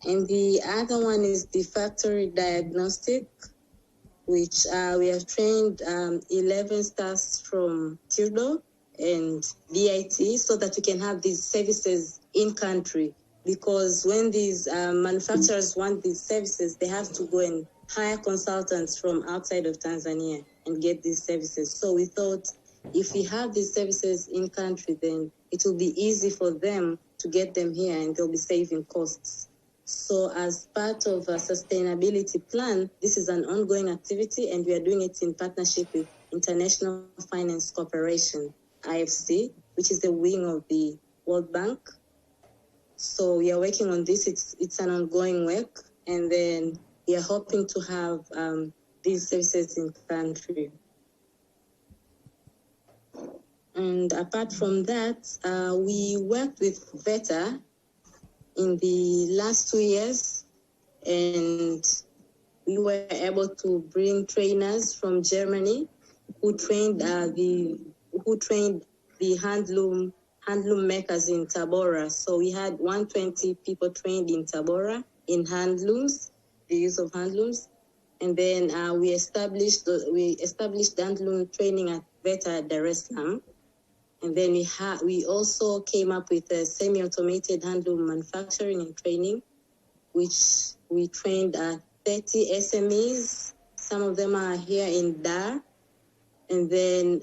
And the other one is the factory diagnostic, which we have trained 11 staffs from TIRDO and BIT, so that we can have these services in country. Because when these manufacturers want these services, they have to go and hire consultants from outside of Tanzania and get these services. So we thought if we have these services in country, then it will be easy for them to get them here and they'll be saving costs. So as part of a sustainability plan, this is an ongoing activity, and we are doing it in partnership with International Finance Corporation, IFC, which is the wing of the World Bank. So we are working on this. It's an ongoing work, and then we are hoping to have these services in country. And apart from that, we worked with VETA in the last 2 years, and we were able to bring trainers from Germany who trained the handloom makers in Tabora. So we had 120 people trained in Tabora in handlooms, the use of handlooms. And then we established handloom training at VETA Dar es Salaam. And then we also came up with a semi-automated handloom manufacturing and training, which we trained 30 SMEs. Some of them are here in Dar. And then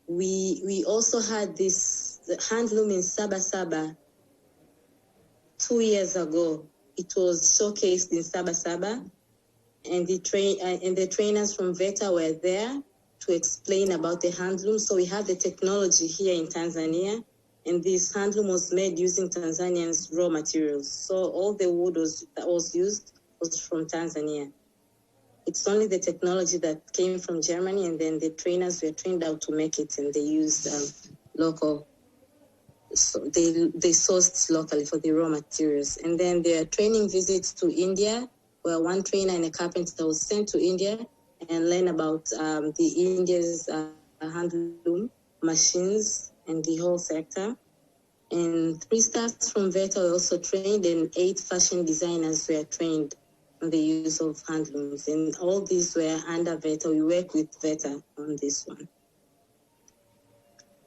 we also had this handloom in Saba 2 years ago. It was showcased in Saba, and the trainers from VETA were there to explain about the handloom. So we have the technology here in Tanzania, and this handloom was made using Tanzanians' raw materials. So all the wood that was used was from Tanzania. It's only the technology that came from Germany, and then the trainers were trained out to make it, and they used local. So they sourced locally for the raw materials. And then there are training visits to India, where one trainer and a carpenter was sent to India and learn about the India's handloom machines and the whole sector. And 3 staffs from VETA were also trained, and 8 fashion designers were trained on the use of handlooms. And all these were under VETA. We work with VETA on this one.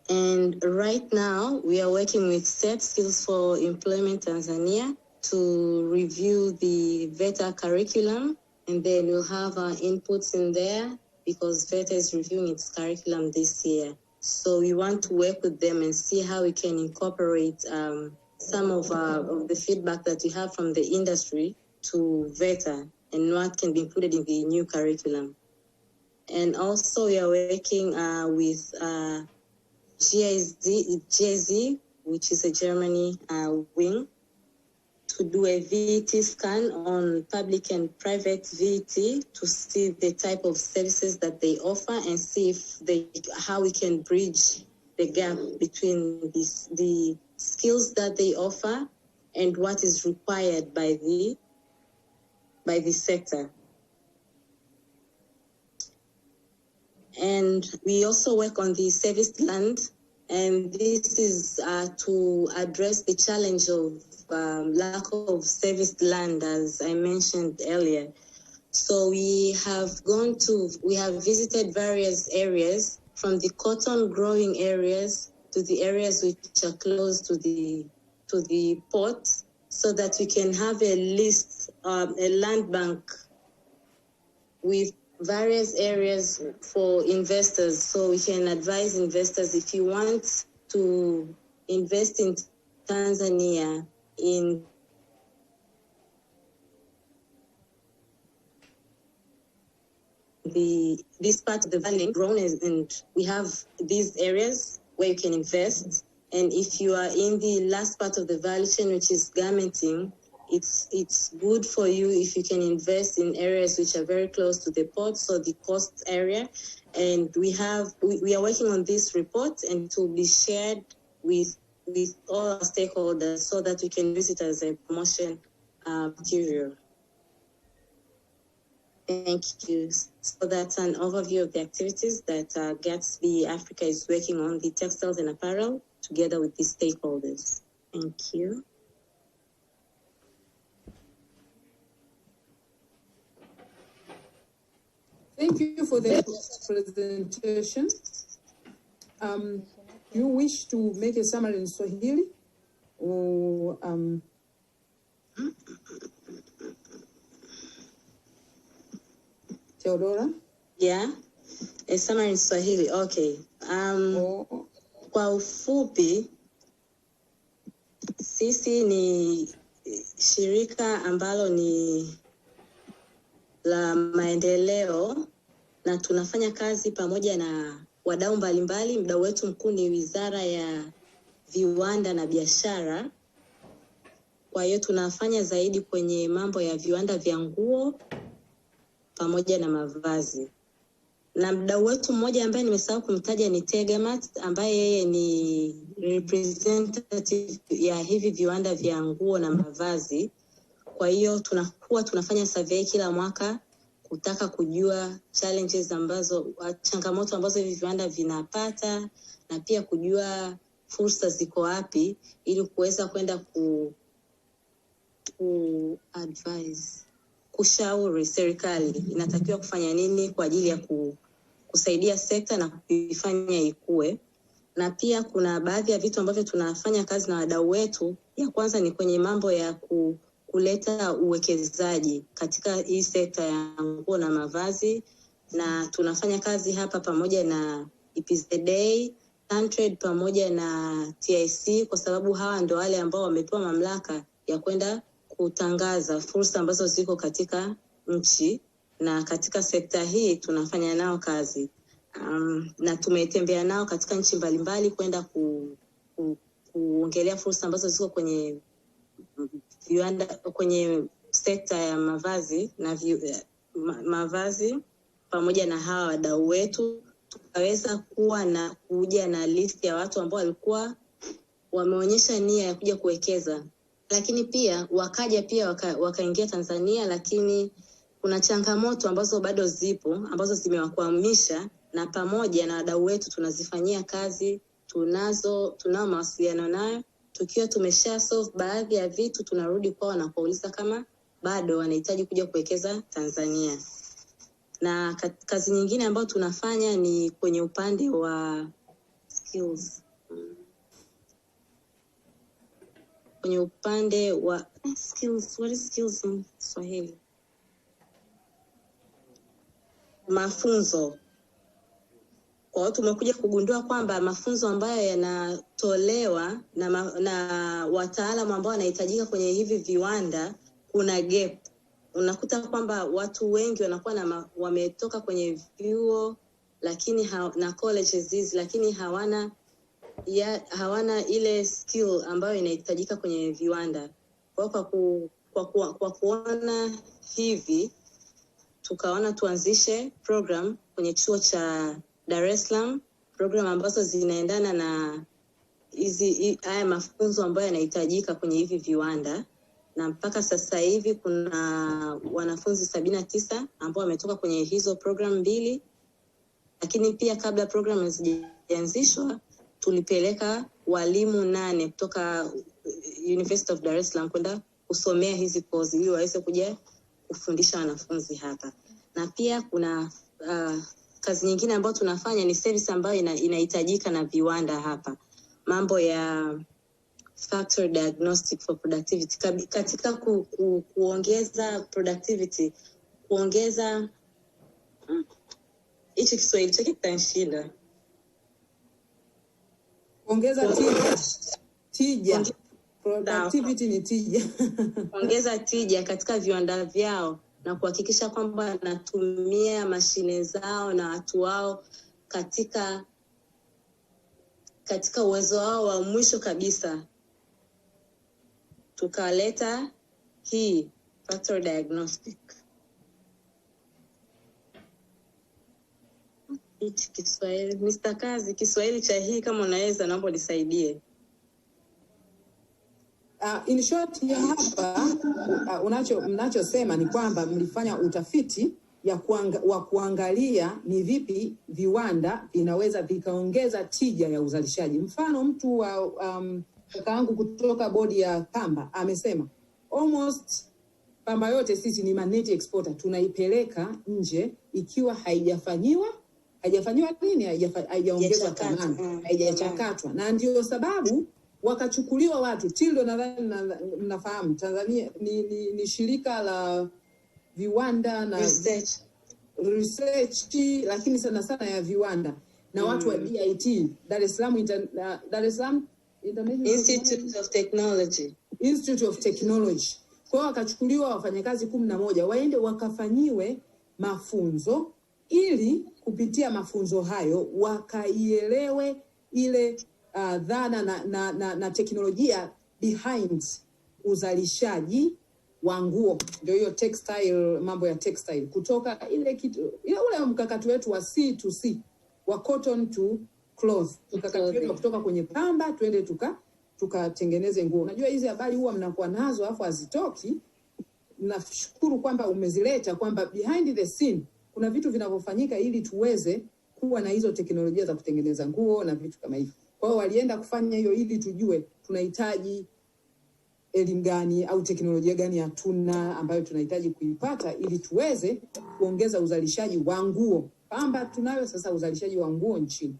And right now, we are working with Set Skills for Employment Tanzania to review the VETA curriculum, and then we'll have our inputs in there because VETA is reviewing its curriculum this year. So we want to work with them and see how we can incorporate some of the feedback that we have from the industry to VETA and what can be included in the new curriculum. And also we are working with GIZ, which is a Germany wing, to do a VET scan on public and private VET to see the type of services that they offer and see how we can bridge the gap between the skills that they offer and what is required by the sector. And we also work on the serviced land, and this is to address the challenge of lack of serviced land, as I mentioned earlier. So we have visited various areas, from the cotton growing areas to the areas which are close to the port, so that we can have a list, a land bank with various areas for investors, so we can advise investors, if you want to invest in Tanzania in this part of the valley grown, and we have these areas where you can invest. And if you are in the last part of the value chain, which is garmenting, it's good for you if you can invest in areas which are very close to the port, so the coast area. And we are working on this report, and it will be shared with all our stakeholders so that we can use it as a promotion material. Thank you. So that's an overview of the activities that Gatsby Africa is working on, the textiles and apparel, together with the stakeholders. Thank you. Thank you for the presentation. You wish to make a summary in Swahili or Theodora? Yeah, a summary in Swahili. Okay. Kwa ufupi, sisi ni shirika ambalo ni la maendeleo, na tunafanya kazi pamoja na wadau mbalimbali. Mdau wetu mkuu ni Wizara ya Viwanda na Biashara. Kwa hiyo tunafanya zaidi kwenye mambo ya viwanda vya nguo pamoja na mavazi. Na mdau wetu mmoja ambaye nimesahau kumtaja ni Tegemat, ambaye yeye ni representative ya hivi viwanda vya nguo na mavazi. Kwa hiyo tunafanya survey kila mwaka kutaka kujua changamoto ambazo hivi viwanda vinapata, na pia kujua fursa ziko wapi, ili kuweza kwenda kushauri serikali inatakiwa kufanya nini kwa ajili ya kusaidia sekta na kuifanya ikue. Na pia kuna baadhi ya vitu ambavyo tunafanya kazi na wadau wetu. Ya kwanza ni kwenye mambo ya kuleta uwekezaji katika hii sekta ya nguo na mavazi, na tunafanya kazi hapa pamoja na EPZA, Untrade pamoja na TIC, kwa sababu hawa ndio wale ambao wamepewa mamlaka ya kwenda kutangaza fursa ambazo ziko katika nchi, na katika sekta hii tunafanya nao kazi. Na tumetembea nao katika nchi mbalimbali kwenda kuongelea fursa ambazo ziko kwenye viwanda, kwenye sekta ya mavazi na mavazi pamoja na hawa wadau wetu. Tukaweza kuja na list ya watu ambao walikuwa wameonyesha nia ya kuja kuwekeza, lakini pia wakaingia Tanzania, lakini kuna changamoto ambazo bado zipo ambazo zimewakwamisha, na pamoja na wadau wetu tunazifanyia kazi. Tunao mawasiliano nayo. Tukiwa tumesha solve baadhi ya vitu, tunarudi kwao na kuuliza kama bado wanahitaji kuja kuwekeza Tanzania. Na kazi nyingine ambayo tunafanya ni kwenye upande wa skills. Kwenye upande wa skills, what is skills in Swahili? Mafunzo. Kwa hiyo tumekuja kugundua kwamba mafunzo ambayo yanatolewa na wataalamu ambao wanahitajika kwenye hivi viwanda, kuna gap. unakuta kwamba watu wengi wanakuwa wametoka kwenye vyuo lakini na colleges hizi, lakini hawana ile skill ambayo inahitajika kwenye viwanda. Kwa kuona hivi, tukaona tuanzishe program kwenye chuo cha Dar es Salaam, program ambazo zinaendana na haya mafunzo ambayo yanahitajika kwenye hivi viwanda. Na mpaka sasa hivi kuna wanafunzi 79 ambao wametoka kwenye hizo program mbili. Lakini pia kabla program hazijaanzishwa, tulipeleka walimu 8 kutoka University of Dar es Salaam kwenda kusomea hizi course ili waweze kuja kufundisha wanafunzi hapa. Na pia kuna kazi nyingine ambayo tunafanya ni service ambayo inahitajika na viwanda hapa. Mambo ya factor diagnostic for productivity. Katika kuongeza productivity, kuongeza hichi Kiswahili chake kitanishinda. Ongeza tija. Productivity ni tija. Ongeza tija katika viwanda vyao na kuhakikisha kwamba wanatumia mashine zao na watu wao katika uwezo wao wa mwisho kabisa. Tukaleta hii factor diagnostic. Kiswahili, Mr. Kazi, Kiswahili cha hii kama unaweza naomba nisaidie. In short ya hapa mnachosema ni kwamba mlifanya utafiti wa kuangalia ni vipi viwanda vinaweza vikaongeza tija ya uzalishaji. Mfano mtu wa kakaangu kutoka bodi ya Pamba amesema almost Pamba yote sisi ni net exporter, tunaipeleka nje ikiwa haijafanyiwa nini, haijaongezwa thamani, haijachakatwa. Na ndio sababu wakachukuliwa watu Tildo, nadhani mnafahamu Tanzania ni shirika la viwanda na research lakini sana ya viwanda na watu wa DIT, Dar es Salaam Institute of Technology. Kwa wakachukuliwa wafanyakazi 11 waende wakafanyiwe mafunzo ili kupitia mafunzo hayo wakaielewe ile dhana na teknolojia behind uzalishaji wa nguo. Ndio hiyo textile, mambo ya textile, kutoka ule mkakati wetu wa C to C, wa cotton to cloth. Mkakati wetu kutoka kwenye pamba tuende tukatengeneze nguo. Unajua hizi habari huwa mnakuwa nazo afu hazitoki. Nashukuru kwamba umezileta kwamba behind the scene kuna vitu vinavyofanyika ili tuweze kuwa na hizo teknolojia za kutengeneza nguo na vitu kama hivyo. Kwa hiyo walienda kufanya hiyo ili tujue tunahitaji elimu gani au teknolojia gani hatuna ambayo tunahitaji kuipata ili tuweze kuongeza uzalishaji wa nguo. Pamba tunayo, sasa uzalishaji wa nguo nchini.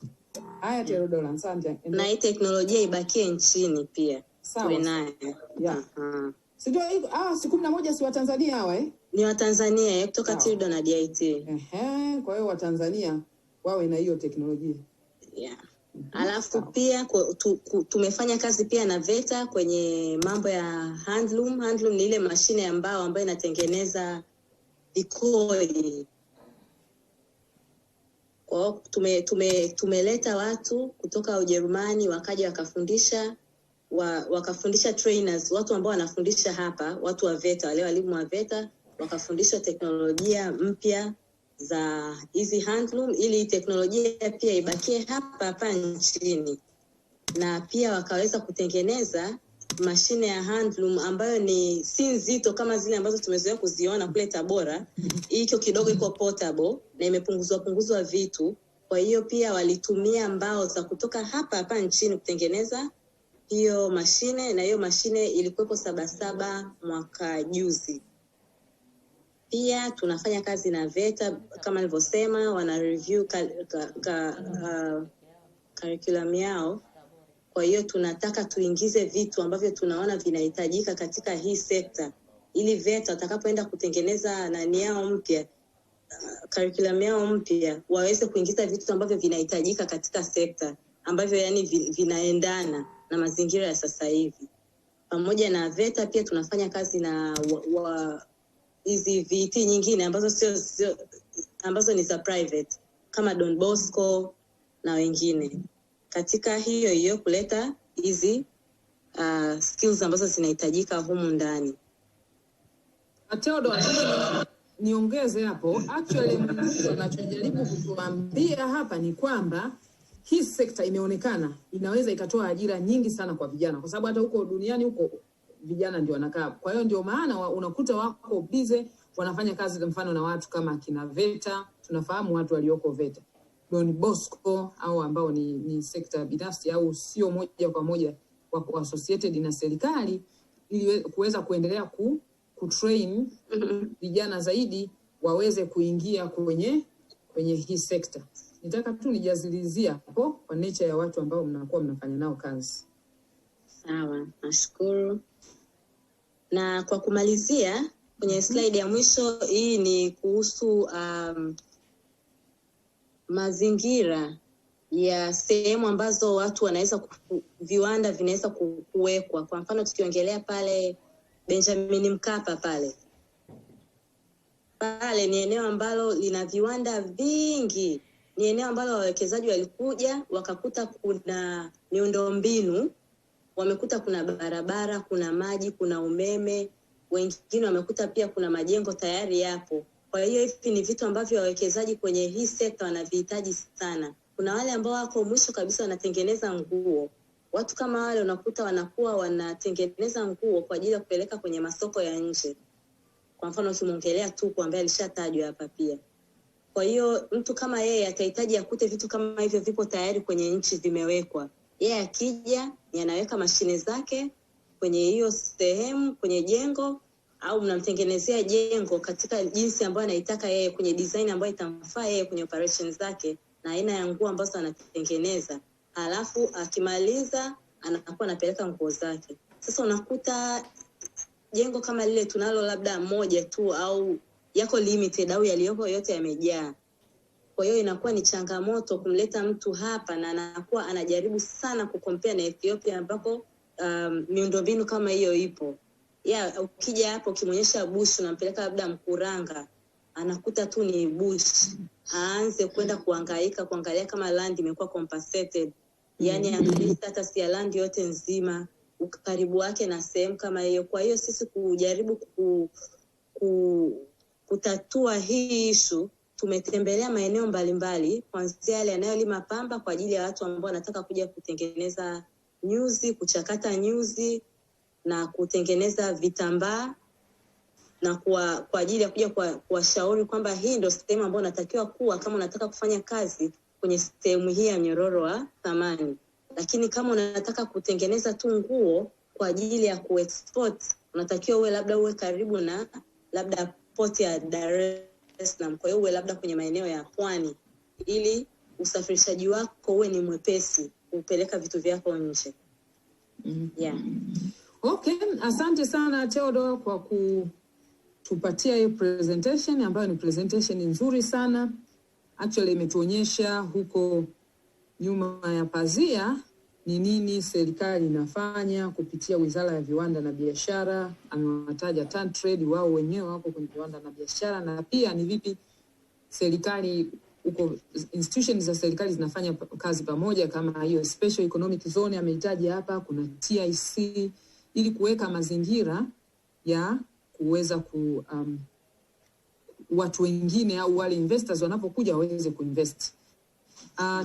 Haya Teodola, asante. Na hii teknolojia ibakie nchini pia. Tuwe nayo. Yeah. Sio siku 11 si wa Tanzania hawa Ni wa Tanzania kutoka Tildo na DIT. Kwa hiyo wa Tanzania wawe na hiyo teknolojia. Yeah. Alafu pia tumefanya kazi pia na VETA kwenye mambo ya handloom. Handloom ni ile mashine ya mbao ambayo inatengeneza vikoi. Kwa tumeleta watu kutoka Ujerumani wakaja wakafundisha trainers, watu ambao wanafundisha hapa, watu wa VETA, wale walimu wa VETA wakafundisha teknolojia mpya za hizi handloom ili teknolojia pia ibakie hapa nchini. Na pia wakaweza kutengeneza mashine ya handloom ambayo si nzito kama zile ambazo tumezoea kuziona kule Tabora. Hicho kidogo iko portable na imepunguzwa vitu. Kwa hiyo pia walitumia mbao za kutoka hapa nchini kutengeneza hiyo mashine, na hiyo mashine ilikuwepo Sabasaba mwaka juzi. Pia tunafanya kazi na VETA kama nilivyosema, wana review curriculum yao. Kwa hiyo tunataka tuingize vitu ambavyo tunaona vinahitajika katika hii sekta ili VETA watakapoenda kutengeneza nani yao mpya, curriculum yao mpya, waweze kuingiza vitu ambavyo vinahitajika katika sekta ambavyo yani vinaendana na mazingira ya sasa hivi. Pamoja na VETA pia tunafanya kazi na hizi VT nyingine ambazo ni za private kama Don Bosco na wengine, katika hiyo kuleta hizi skills ambazo zinahitajika humu ndani. Theodore, niongeze hapo. Actually tunachojaribu kutuambia hapa ni kwamba hii sekta imeonekana inaweza ikatoa ajira nyingi sana kwa vijana, kwa sababu hata huko duniani huko vijana ndio wanakaa. Kwa hiyo ndio maana unakuta wako busy wanafanya kazi mfano na watu kama kina VETA, tunafahamu watu walioko VETA, Don Bosco au ambao ni sekta binafsi au sio moja kwa moja wako associated na serikali, ili kuweza kuendelea kutrain vijana zaidi waweze kuingia kwenye hii sekta. Nitaka tu nijazilizia hapo kwa nature ya watu ambao mnakuwa mnafanya nao kazi. Sawa, nashukuru. Na kwa kumalizia kwenye slide ya mwisho, hii ni kuhusu mazingira ya sehemu ambazo watu wanaweza viwanda vinaweza kuwekwa. Kwa mfano tukiongelea pale Benjamin Mkapa pale ni eneo ambalo lina viwanda vingi. Ni eneo ambalo wawekezaji walikuja wakakuta kuna miundombinu, wamekuta kuna barabara, kuna maji, kuna umeme, wengine wamekuta pia kuna majengo tayari yapo. Kwa hiyo hivi ni vitu ambavyo wawekezaji kwenye hii sekta wanavihitaji sana. Kuna wale ambao wako mwisho kabisa wanatengeneza nguo. Watu kama wale unakuta wanakuwa wanatengeneza nguo kwa ajili ya kupeleka kwenye masoko ya nje. Kwa mfano tumongelea tu ambaye alishatajwa hapa pia. Kwa hiyo mtu kama yeye atahitaji akute vitu kama hivyo vipo tayari kwenye nchi vimewekwa. Yeye akija anaweka mashine zake kwenye hiyo sehemu, kwenye jengo, au mnamtengenezea jengo katika jinsi ambayo anaitaka yeye, kwenye design ambayo itamfaa yeye kwenye operations zake na aina ya nguo ambazo anatengeneza. Halafu akimaliza anakuwa anapeleka nguo zake. Sasa unakuta jengo kama lile tunalo labda moja tu au yako limited au yaliyoko yote yamejaa. Kwa hiyo inakuwa ni changamoto kumleta mtu hapa, na anakuwa anajaribu sana kukompea na Ethiopia ambako miundombinu kama hiyo ipo. Ukija hapo ukimonyesha bush unampeleka labda Mkuranga, anakuta tu ni bush. Aanze kwenda kuangalia kama land imekuwa compensated. Yaani angalia status ya land yote nzima, ukaribu wake na sehemu kama hiyo. Kwa hiyo sisi kujaribu kutatua hii issue, tumetembelea maeneo mbalimbali, kuanzia yale yanayolima pamba kwa ajili ya watu ambao wanataka kuja kutengeneza nyuzi, kuchakata nyuzi na kutengeneza vitambaa, na kwa ajili ya kuja kuwashauri kwamba hii ndio sehemu ambayo unatakiwa kuwa kama unataka kufanya kazi kwenye sehemu hii ya mnyororo wa thamani. Lakini kama unataka kutengeneza tu nguo kwa ajili ya kuexport, unatakiwa uwe karibu na labda port ya Dar es Salaam. Kwa hiyo uwe labda kwenye maeneo ya pwani, ili usafirishaji wako uwe ni mwepesi kupeleka vitu vyako nje. Okay, asante sana Theodore kwa kutupatia hiyo presentation ambayo ni presentation nzuri sana. Actually imetuonyesha huko nyuma ya pazia ni nini serikali inafanya kupitia Wizara ya Viwanda na Biashara. Amewataja TanTrade, wao wenyewe wako kwenye viwanda na biashara, na pia ni vipi serikali huko institutions za serikali zinafanya kazi pamoja, kama hiyo Special Economic Zone ameitaja hapa, kuna TIC, ili kuweka mazingira ya kuweza watu wengine au wale investors wanapokuja waweze kuinvest.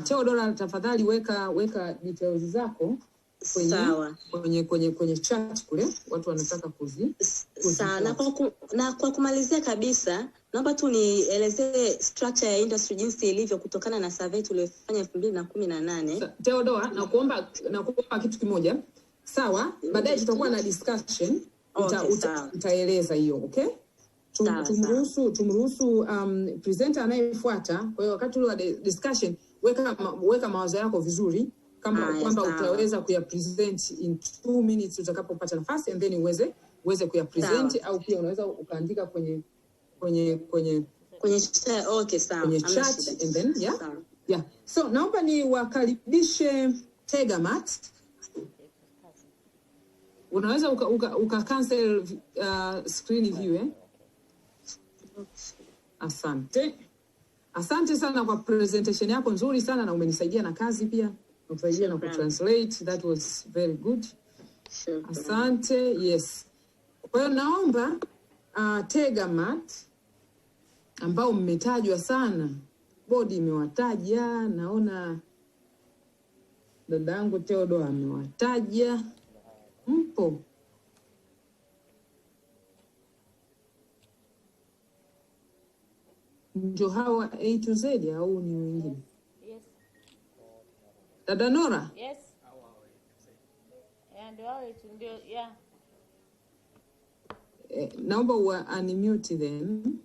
Theodora, tafadhali weka details zako kwenye chat kule, watu wanataka Sawa. Na kwa kumalizia kabisa, naomba tu nielezee structure ya industry jinsi ilivyo kutokana na survey tuliyofanya 2018. Theodora, nakuomba kitu kimoja. Sawa, baadaye tutakuwa na discussion. Utaeleza hiyo, okay? Tumruhusu presenter anayefuata. Kwa hiyo wakati ule wa discussion weka mawazo yako vizuri, kama kwamba utaweza kuyapresent in 2 minutes utakapopata nafasi, and then uweze kuyapresent, au pia unaweza ukaandika kwenye chat. Okay, sawa. Kwenye chat, and then yeah. So naomba ni wakaribishe Tegamat. Unaweza uka cancel screen view Asante. Asante sana kwa presentation yako nzuri sana na umenisaidia na kazi pia. Umenisaidia na kutranslate. That was very good. Asante. Yes. Kwa hiyo naomba TEGAMAT ambao mmetajwa sana. Bodi imewataja, naona dadangu Theodore amewataja. Mpo? Ndio hawa A to Z au ni wengine? Yes. Dada Nora? Yes. Ndio hao ndio yeah. Naomba unmute then.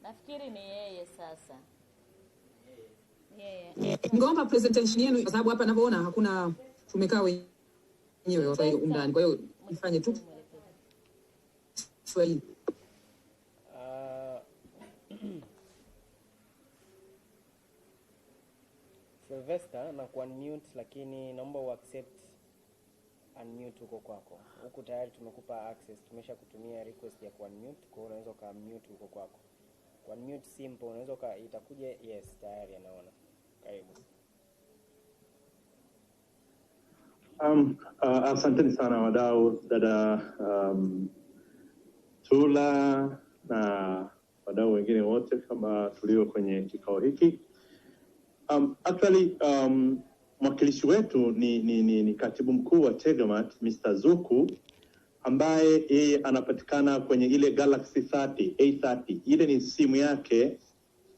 Nafikiri ni yeye sasa. Ngomba presentation yenu kwa sababu hapa ninapoona hakuna tumekaa wenyewe wasai undani. Kwa hiyo ifanye tu Swahili. Sylvester na unmute, lakini naomba uaccept unmute huko kwako. Huku tayari tumekupa access, tumesha kutumia request ya unmute, kwa hiyo unaweza unmute huko kwako. Unmute simple, unaweza itakuja. Yes, tayari anaona. Karibu. Asanteni sana wadau, dada Tula na wadau wengine wote kama tulio kwenye kikao hiki. Actually mwakilishi wetu ni katibu mkuu wa TEGAMAT Mr. Zuku, ambaye yeye anapatikana kwenye ile Galaxy 30 A30. Ile ni simu yake.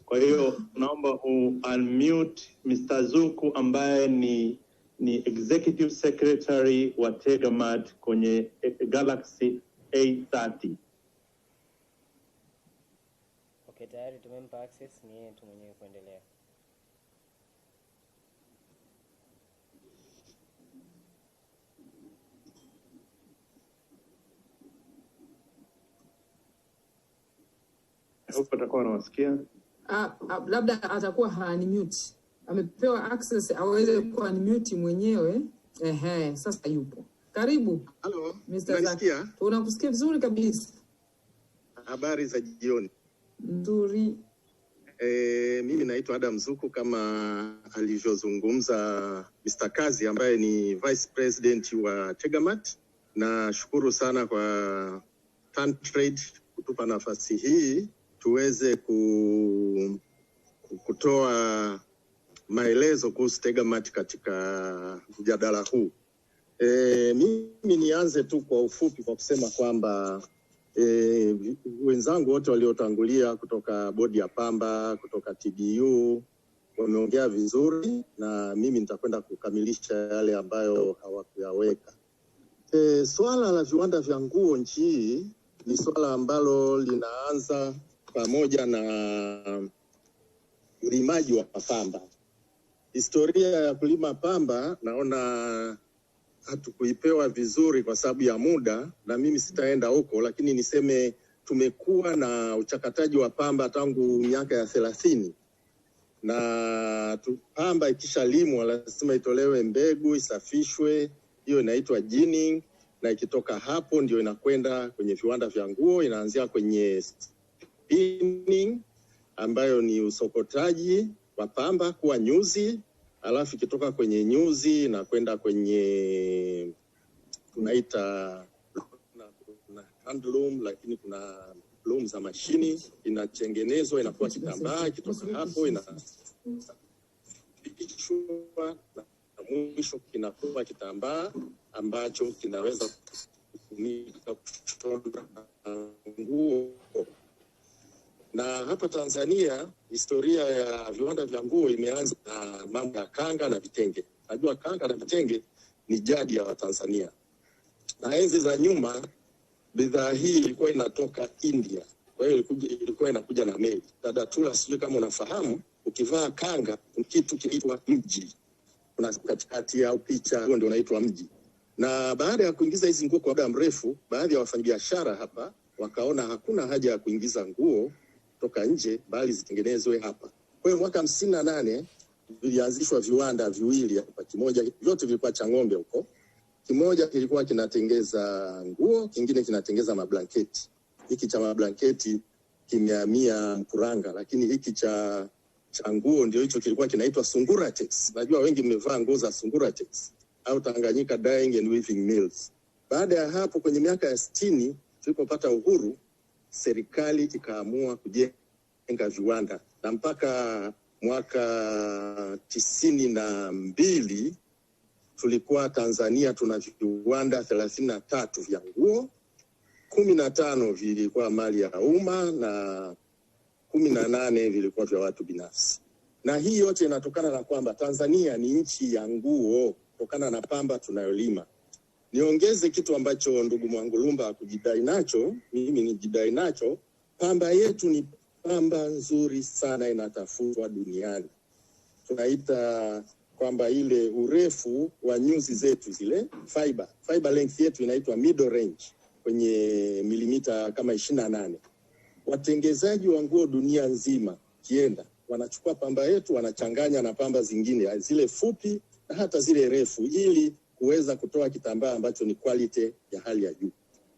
Kwa hiyo naomba unmute Mr. Zuku ambaye ni executive secretary wa TEGAMAT kwenye Galaxy A30. Okay, tayari tumempa access, ni yeye tu mwenyewe kuendelea. Huko atakuwa anawasikia. Labda atakuwa unmute. Amepewa access aweze kuwa unmute mwenyewe. Sasa yupo. Karibu. Hello. Mr. Tunakusikia vizuri kabisa. Habari za jioni. Nzuri. Mimi naitwa Adam Zuku kama alivyozungumza Mr. Kazi ambaye ni Vice President wa TEGAMAT. Na shukuru sana kwa Tantrade kutupa nafasi hii tuweze kutoa maelezo kuhusu TEGAMAT katika mjadala huu. Mimi nianze tu kwa ufupi kwa kusema kwamba wenzangu wote waliotangulia kutoka bodi ya Pamba, kutoka TBU wameongea vizuri na mimi nitakwenda kukamilisha yale ambayo hawakuyaweka. Swala la viwanda vya nguo nchi hii ni swala ambalo linaanza pamoja na ulimaji wa pamba. Historia ya kulima pamba naona hatukuipewa vizuri kwa sababu ya muda na mimi sitaenda huko, lakini niseme tumekuwa na uchakataji wa pamba tangu miaka ya 30. Na pamba ikishalimwa lazima itolewe mbegu, isafishwe, hiyo inaitwa ginning, na ikitoka hapo ndio inakwenda kwenye viwanda vya nguo. Inaanzia kwenye spinning ambayo ni usokotaji wa pamba kuwa nyuzi, alafu ikitoka kwenye nyuzi inakwenda kwenye tunaita kuna handloom, lakini kuna loom za mashini, inatengenezwa inakuwa kitambaa, ikitoka hapo inapitishwa na mwisho kinakuwa kitambaa ambacho kinaweza kutumika kushona nguo. Na hapa Tanzania historia ya viwanda vya nguo imeanza na mambo ya kanga na vitenge. Najua kanga na vitenge ni jadi ya Watanzania. Na enzi za nyuma bidhaa hii ilikuwa inatoka India. Kwa hiyo ilikuwa inakuja na meli. Dada Tula, sijui kama unafahamu, ukivaa kanga kitu kinaitwa mji. Kuna katikati au picha, huo ndio unaitwa mji. Na baada ya kuingiza hizi nguo kwa muda mrefu, baadhi ya wafanyabiashara hapa wakaona hakuna haja ya kuingiza nguo toka nje bali zitengenezwe hapa. Kwa hiyo mwaka 58 vilianzishwa viwanda viwili hapa, kimoja vyote vilikuwa cha ng'ombe huko. Kimoja kilikuwa kinatengeza nguo, kingine kinatengeza mablanketi. Hiki cha mablanketi kimehamia Mkuranga, lakini hiki cha nguo ndio hicho kilikuwa kinaitwa Sunguratex. Najua wengi mmevaa nguo za Sunguratex au Tanganyika Dyeing and Weaving Mills. Baada ya hapo kwenye miaka ya 60 tulipopata uhuru, serikali ikaamua kujenga viwanda, na mpaka mwaka 92 tulikuwa Tanzania tuna viwanda 33 vya nguo, 15 vilikuwa mali ya umma na 18 vilikuwa vya watu binafsi. Na hii yote inatokana na kwamba Tanzania ni nchi ya nguo kutokana na pamba tunayolima. Niongeze kitu ambacho ndugu Mwangulumba hakujidai nacho, mimi nijidai nacho. Pamba yetu ni pamba nzuri sana, inatafutwa duniani. Tunaita kwamba ile urefu wa nyuzi zetu zile fiber length yetu inaitwa middle range kwenye milimita kama 28. Watengezaji wa nguo dunia nzima kienda wanachukua pamba yetu wanachanganya na pamba zingine zile fupi na hata zile refu ili kuweza kutoa kitambaa ambacho ni quality ya hali ya juu.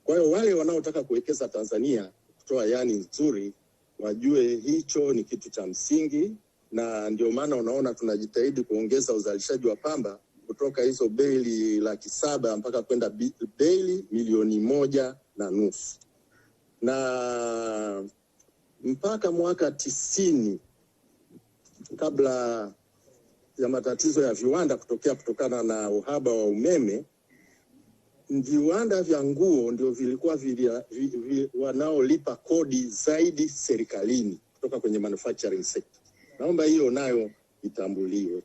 Kwa hiyo wale wanaotaka kuwekeza Tanzania kutoa yani nzuri wajue hicho ni kitu cha msingi, na ndio maana unaona tunajitahidi kuongeza uzalishaji wa pamba kutoka hizo beli 700,000 mpaka kwenda beli 1.5 milioni. Na mpaka mwaka 90 kabla ya matatizo ya viwanda kutokana na uhaba wa umeme, viwanda vya nguo ndio vilikuwa wanaolipa kodi zaidi serikalini kutoka kwenye manufacturing sector. Naomba hiyo nayo itambuliwe.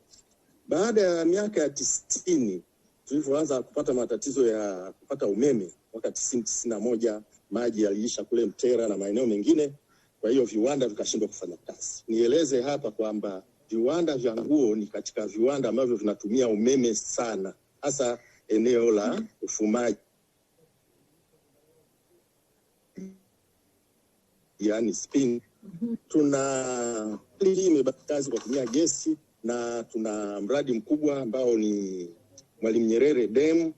Baada ya miaka ya 90 tulipoanza kupata matatizo ya kupata umeme, mwaka 91 maji yaliisha kule Mtera na maeneo mengine, kwa hiyo viwanda vikashindwa kufanya kazi. Nieleze hapa kwamba viwanda vya nguo ni katika viwanda ambavyo vinatumia umeme sana, hasa eneo la ufumaji, yani spin. Tuna kazi kwa kutumia gesi, na tuna mradi mkubwa ambao ni Mwalimu Nyerere Dam,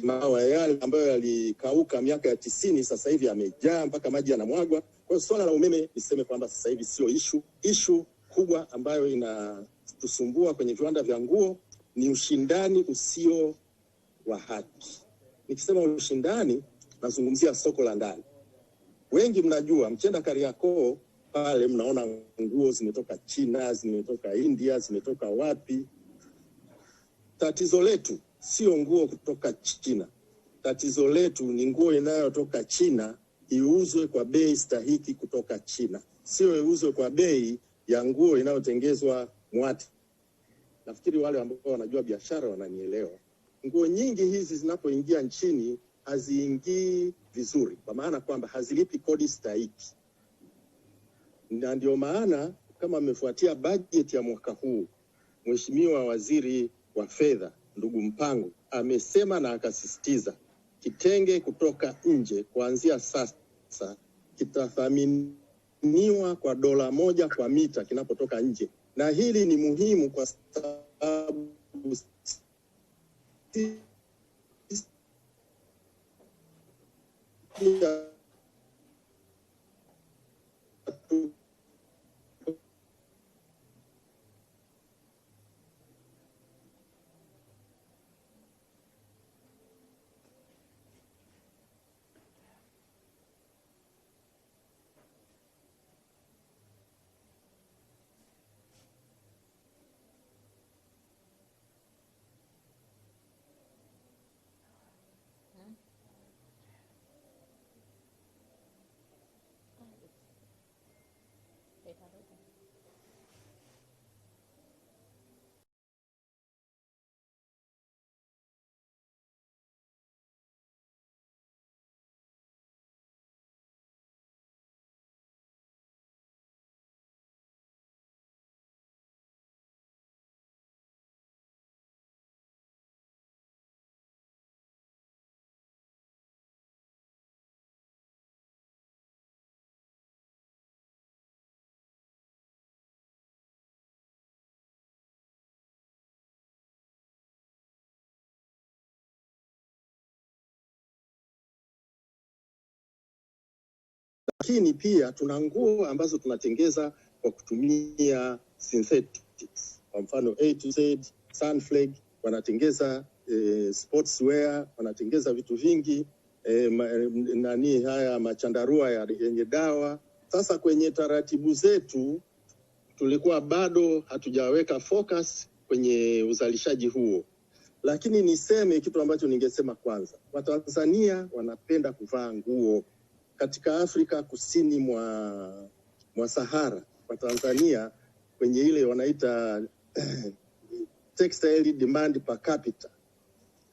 mawe yale ambayo yalikauka miaka ya 90 sasa hivi yamejaa mpaka maji yanamwagwa. Kwa hiyo swala la umeme niseme kwamba sasa hivi sio issue kubwa ambayo inatusumbua kwenye viwanda vya nguo ni ushindani usio wa haki. Nikisema ushindani nazungumzia soko la ndani. Wengi mnajua mkienda Kariakoo pale mnaona nguo zimetoka China, zimetoka India, zimetoka wapi. Tatizo letu sio nguo kutoka China. Tatizo letu ni nguo inayotoka China iuzwe kwa bei stahiki kutoka China, sio iuzwe kwa bei ya nguo inayotengezwa Mwati. Nafikiri wale ambao wanajua biashara wananielewa. Nguo nyingi hizi zinapoingia nchini haziingii vizuri, kwa maana kwamba hazilipi kodi stahiki. Na ndio maana kama mmefuatia budget ya mwaka huu, Mheshimiwa Waziri wa Fedha ndugu Mpango amesema na akasisitiza kitenge kutoka nje kuanzia sasa kitathaminiwa kwa $1 kwa mita kinapotoka nje. Na hili ni muhimu kwa sababu lakini pia tuna nguo ambazo tunatengeza kwa kutumia synthetics. Kwa mfano A to Z, Sunflag wanatengeza sportswear, wanatengeza vitu vingi, haya machandarua yenye dawa. Sasa kwenye taratibu zetu tulikuwa bado hatujaweka focus kwenye uzalishaji huo. Lakini niseme kitu ambacho ningesema kwanza. Watanzania wanapenda kuvaa nguo. Katika Afrika kusini mwa Sahara, Watanzania kwenye ile wanaita textile demand per capita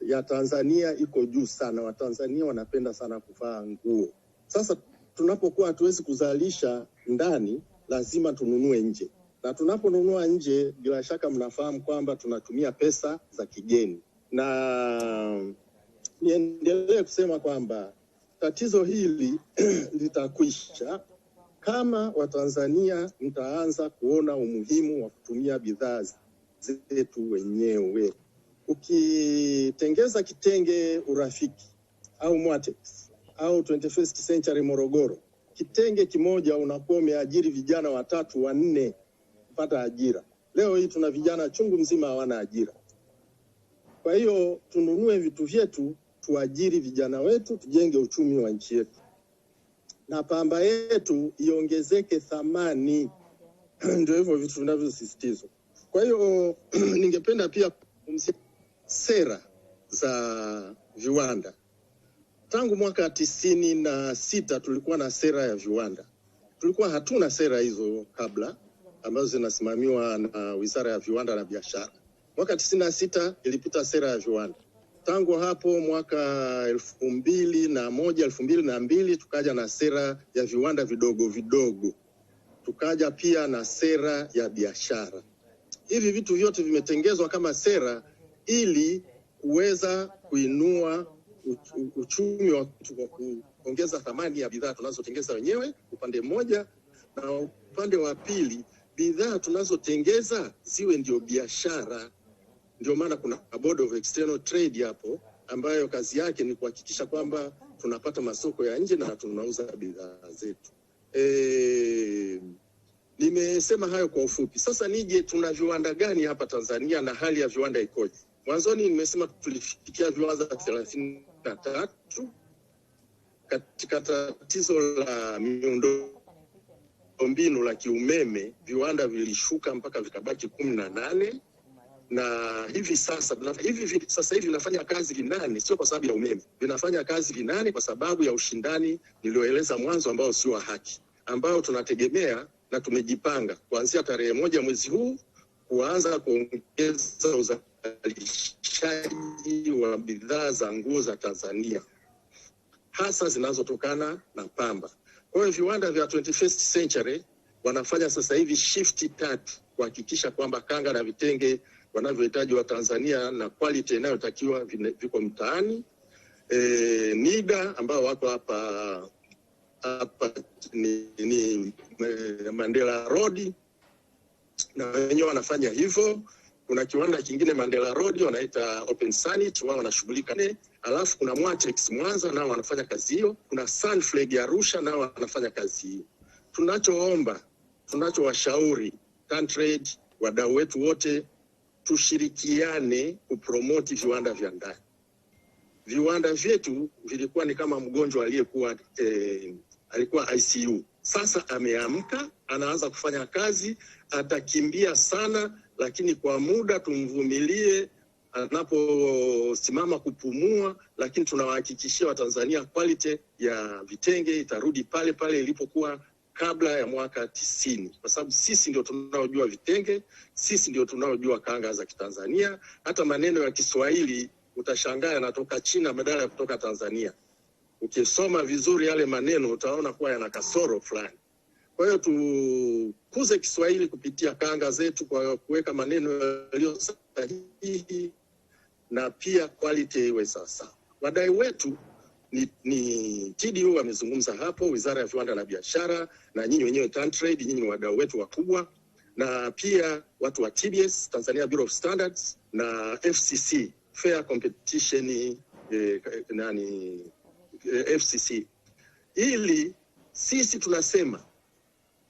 ya Tanzania iko juu sana. Watanzania wanapenda sana kuvaa nguo. Sasa tunapokuwa hatuwezi kuzalisha ndani, lazima tununue nje. Na tunaponunua nje, bila shaka mnafahamu kwamba tunatumia pesa za kigeni. Na niendelee kusema kwamba tatizo hili litakwisha kama Watanzania mtaanza kuona umuhimu wa kutumia bidhaa zetu wenyewe. Ukitengeza kitenge Urafiki au Mwatex au 21st Century Morogoro, kitenge kimoja unakuwa umeajiri vijana 3 4 kupata ajira. Leo hii tuna vijana chungu mzima hawana ajira. Kwa hiyo tununue vitu vyetu, tuajiri vijana wetu, tujenge uchumi wa nchi yetu. Na pamba yetu iongezeke thamani. Ndio hivyo vitu tunavyosisitizwa. Kwa hiyo ningependa pia kumzia sera za viwanda. Tangu mwaka 96 tulikuwa na sera ya viwanda. Tulikuwa hatuna sera hizo kabla ambazo zinasimamiwa na Wizara ya Viwanda na Biashara. Mwaka 96 ilipita sera ya viwanda. Tangu hapo mwaka 2001, 2002 tukaja na sera ya viwanda vidogo vidogo. Tukaja pia na sera ya biashara. Hivi vitu vyote vimetengezwa kama sera ili kuweza kuinua uchumi wa kuongeza thamani ya bidhaa tunazotengeza wenyewe upande mmoja, na upande wa pili bidhaa tunazotengeza ziwe ndio biashara. Ndio maana kuna Board of External Trade hapo ambayo kazi yake ni kuhakikisha kwamba tunapata masoko ya nje na tunauza bidhaa zetu. Nimesema hayo kwa ufupi. Sasa nije tuna viwanda gani hapa Tanzania na hali ya viwanda ikoje? Mwanzoni nimesema tulifikia viwanda 33. Katika tatizo la miundombinu la kiumeme, viwanda vilishuka mpaka vikabaki 18. Na hivi sasa vinafanya kazi 8, sio kwa sababu ya umeme. Vinafanya kazi 8 kwa sababu ya ushindani nilioeleza mwanzo ambao sio haki, ambao tunategemea na tumejipanga kuanzia tarehe 1 mwezi huu kuanza kuongeza uzalishaji wa bidhaa za nguo za Tanzania, hasa zinazotokana na pamba. Kwa hiyo viwanda vya 21st Century wanafanya sasa hivi shift 3 kuhakikisha kwamba kanga na vitenge wanavyohitaji wa Tanzania na quality inayotakiwa viko mtaani. NIDA ambao wako hapa ni Mandela Road, na wenyewe wanafanya hivyo. Kuna kiwanda kingine Mandela Road wanaita Open Sanit, wao wanashughulika. Alafu kuna Mwatex Mwanza nao wanafanya kazi hiyo. Kuna Sunflag ya Arusha nao wanafanya kazi hiyo. Tunachowashauri TanTrade, wadau wetu wote, tushirikiane kupromote viwanda vya ndani. Viwanda vyetu vilikuwa ni kama mgonjwa alikuwa ICU. Sasa ameamka, anaanza kufanya kazi, atakimbia sana, lakini kwa muda tumvumilie anaposimama kupumua, lakini tunawahakikishia Watanzania quality ya vitenge itarudi pale pale ilipokuwa kabla ya mwaka 90, kwa sababu sisi ndio tunaojua vitenge, sisi ndio tunaojua kanga za Kitanzania. Hata maneno ya Kiswahili utashangaa yanatoka China badala ya kutoka Tanzania. Ukisoma vizuri yale maneno utaona kuwa yana kasoro fulani. Kwa hiyo tukuze Kiswahili kupitia kanga zetu kwa kuweka maneno yaliyo sahihi na pia quality iwe sasa. Wadai wetu ni TDU wamezungumza hapo, Wizara ya Viwanda na Biashara, na nyinyi wenyewe TanTrade, nyinyi ni wadau wetu wakubwa, na pia watu wa TBS, Tanzania Bureau of Standards, na FCC, Fair Competition FCC, ili Sisi tunasema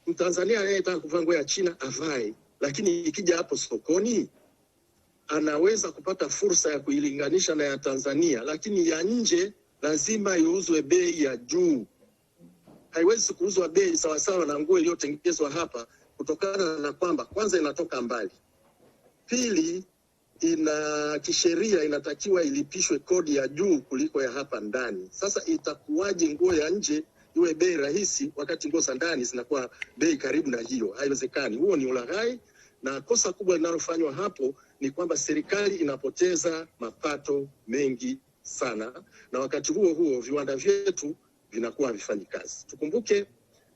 Mtanzania anayetaka kuvaa nguo ya China avae, lakini ikija hapo sokoni anaweza kupata fursa ya kuilinganisha na ya Tanzania, lakini ya nje lazima iuzwe bei ya juu. Haiwezi kuuzwa bei sawa sawa na nguo iliyotengenezwa hapa, kutokana na kwamba kwanza inatoka mbali. Pili, kisheria inatakiwa ilipishwe kodi ya juu kuliko ya hapa ndani. Sasa itakuwaje nguo ya nje iwe bei rahisi wakati nguo za ndani zinakuwa bei karibu na hiyo? Haiwezekani. Huo ni ulaghai, na kosa kubwa linalofanywa hapo ni kwamba serikali inapoteza mapato mengi sana, na wakati huo huo viwanda vyetu vinakuwa havifanyi kazi. Tukumbuke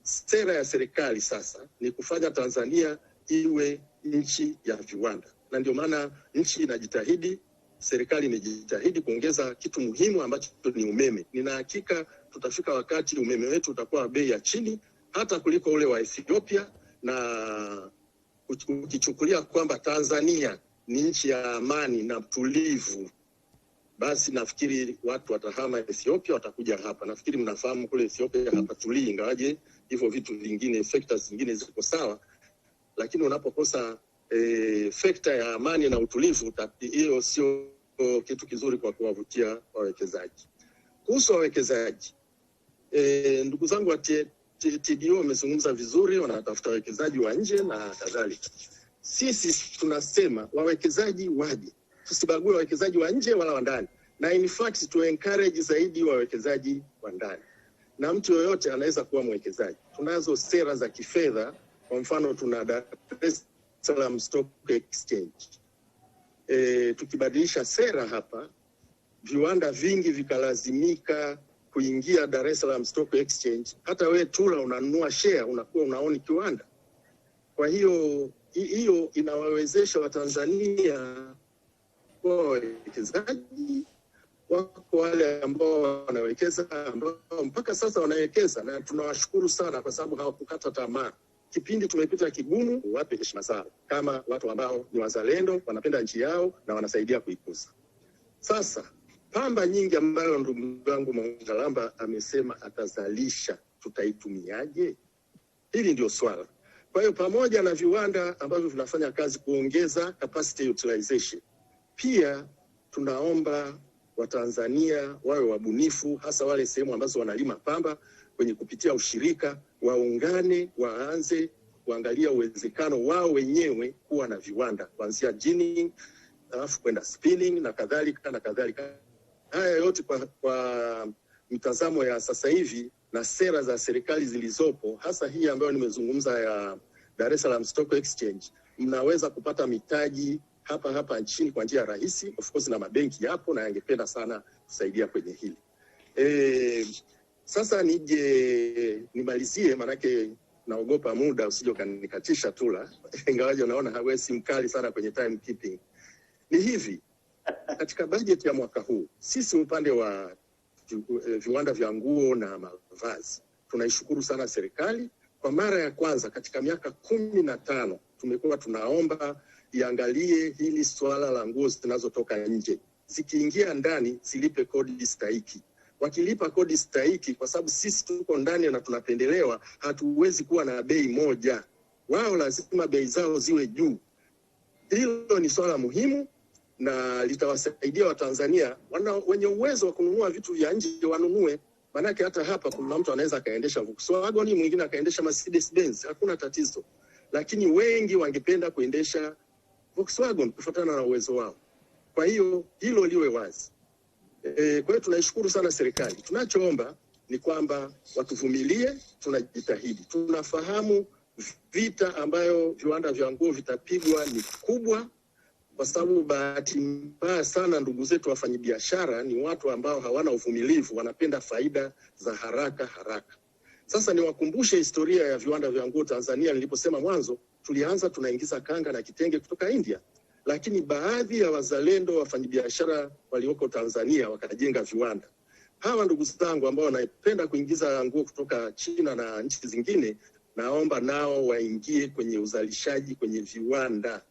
sera ya serikali sasa ni kufanya Tanzania iwe nchi ya viwanda, na ndio maana nchi inajitahidi, serikali imejitahidi kuongeza kitu muhimu ambacho ni umeme. Nina hakika tutafika wakati umeme wetu utakuwa bei ya chini hata kuliko ule wa Ethiopia, na ukichukulia kwamba Tanzania ni nchi ya amani na tulivu, basi nafikiri watu watahama Ethiopia watakuja hapa. Nafikiri mnafahamu kule Ethiopia hapa tulii, ingawaje hivyo vitu vingine, factors zingine ziko sawa, lakini unapokosa factor ya amani na utulivu, hiyo sio kitu kizuri kwa kuwavutia wawekezaji. Kuhusu wawekezaji, ndugu zangu wa TBO wamezungumza vizuri, wanatafuta wawekezaji wa nje na kadhalika. Sisi tunasema wawekezaji waje, tusibague wawekezaji wa nje wala wa ndani, na in fact to encourage zaidi wawekezaji wa ndani, na mtu yoyote anaweza kuwa mwekezaji. Tunazo sera za kifedha, kwa mfano tuna Dar es Salaam Stock Exchange. Tukibadilisha sera hapa, viwanda vingi vikalazimika kuingia Dar es Salaam Stock Exchange, hata wewe Tula unanunua share unakuwa unaoni kiwanda. Kwa hiyo inawawezesha Watanzania kwa wawekezaji. Wako wale ambao wanawekeza, ambao mpaka sasa wanawekeza, na tunawashukuru sana kwa sababu hawakukata tamaa. Kipindi tumepita kigumu, wape heshima zao kama watu ambao ni wazalendo, wanapenda nchi yao na wanasaidia kuikuza. Sasa pamba nyingi ambayo ndugu yangu Mwangalamba amesema atazalisha, tutaitumiaje? Hili ndio swala. Kwa hiyo pamoja na viwanda ambavyo vinafanya kazi kuongeza capacity utilization, pia tunaomba Watanzania wawe wabunifu, hasa wale sehemu ambazo wanalima pamba, kwenye kupitia ushirika waungane, waanze kuangalia uwezekano wao wenyewe kuwa na viwanda, kuanzia ginning, alafu kwenda spinning na kadhalika na kadhalika. Haya yote kwa mtazamo ya sasa hivi na sera za serikali zilizopo, hasa hii ambayo nimezungumza ya Dar es Salaam Stock Exchange, mnaweza kupata mitaji hapa nchini kwa njia rahisi. Of course na mabenki yapo na yangependa sana kusaidia kwenye hili. Sasa nimalizie, manake naogopa muda usije ukanikatisha Tula, ingawaje naona hawezi mkali sana kwenye time keeping. Ni hivi, katika budget ya mwaka huu, sisi upande wa viwanda vya nguo na mavazi, tunaishukuru sana serikali. Kwa mara ya kwanza katika miaka 15 tumekuwa tunaomba iangalie hili swala la nguo zinazotoka nje. Zikiingia ndani zilipe kodi stahiki. Wakilipa kodi stahiki, kwa sababu sisi tuko ndani na tunapendelewa, hatuwezi kuwa na bei moja. Wao lazima bei zao ziwe juu. Hilo ni swala muhimu na litawasaidia Watanzania wenye uwezo wa kununua vitu vya nje wanunue. Manake hata hapa kuna mtu anaweza kaendesha Volkswagen, mwingine akaendesha Mercedes Benz, hakuna tatizo. Lakini wengi wangependa kuendesha Volkswagen kufuatana na uwezo wao. Kwa hiyo hilo liwe wazi. Kwa hiyo tunaishukuru sana serikali. Tunachoomba ni kwamba watuvumilie, tunajitahidi. Tunafahamu vita ambayo viwanda vya nguo vitapigwa ni kubwa, kwa sababu bahati mbaya sana ndugu zetu wafanyabiashara ni watu ambao hawana uvumilivu, wanapenda faida za haraka. Sasa niwakumbushe historia ya viwanda vya nguo Tanzania. Niliposema mwanzo, tulianza tunaingiza kanga na kitenge kutoka India, lakini baadhi ya wazalendo wafanyabiashara walioko Tanzania wakajenga viwanda. Hawa ndugu zangu ambao wanapenda kuingiza nguo kutoka China na nchi zingine, naomba nao waingie kwenye uzalishaji kwenye viwanda,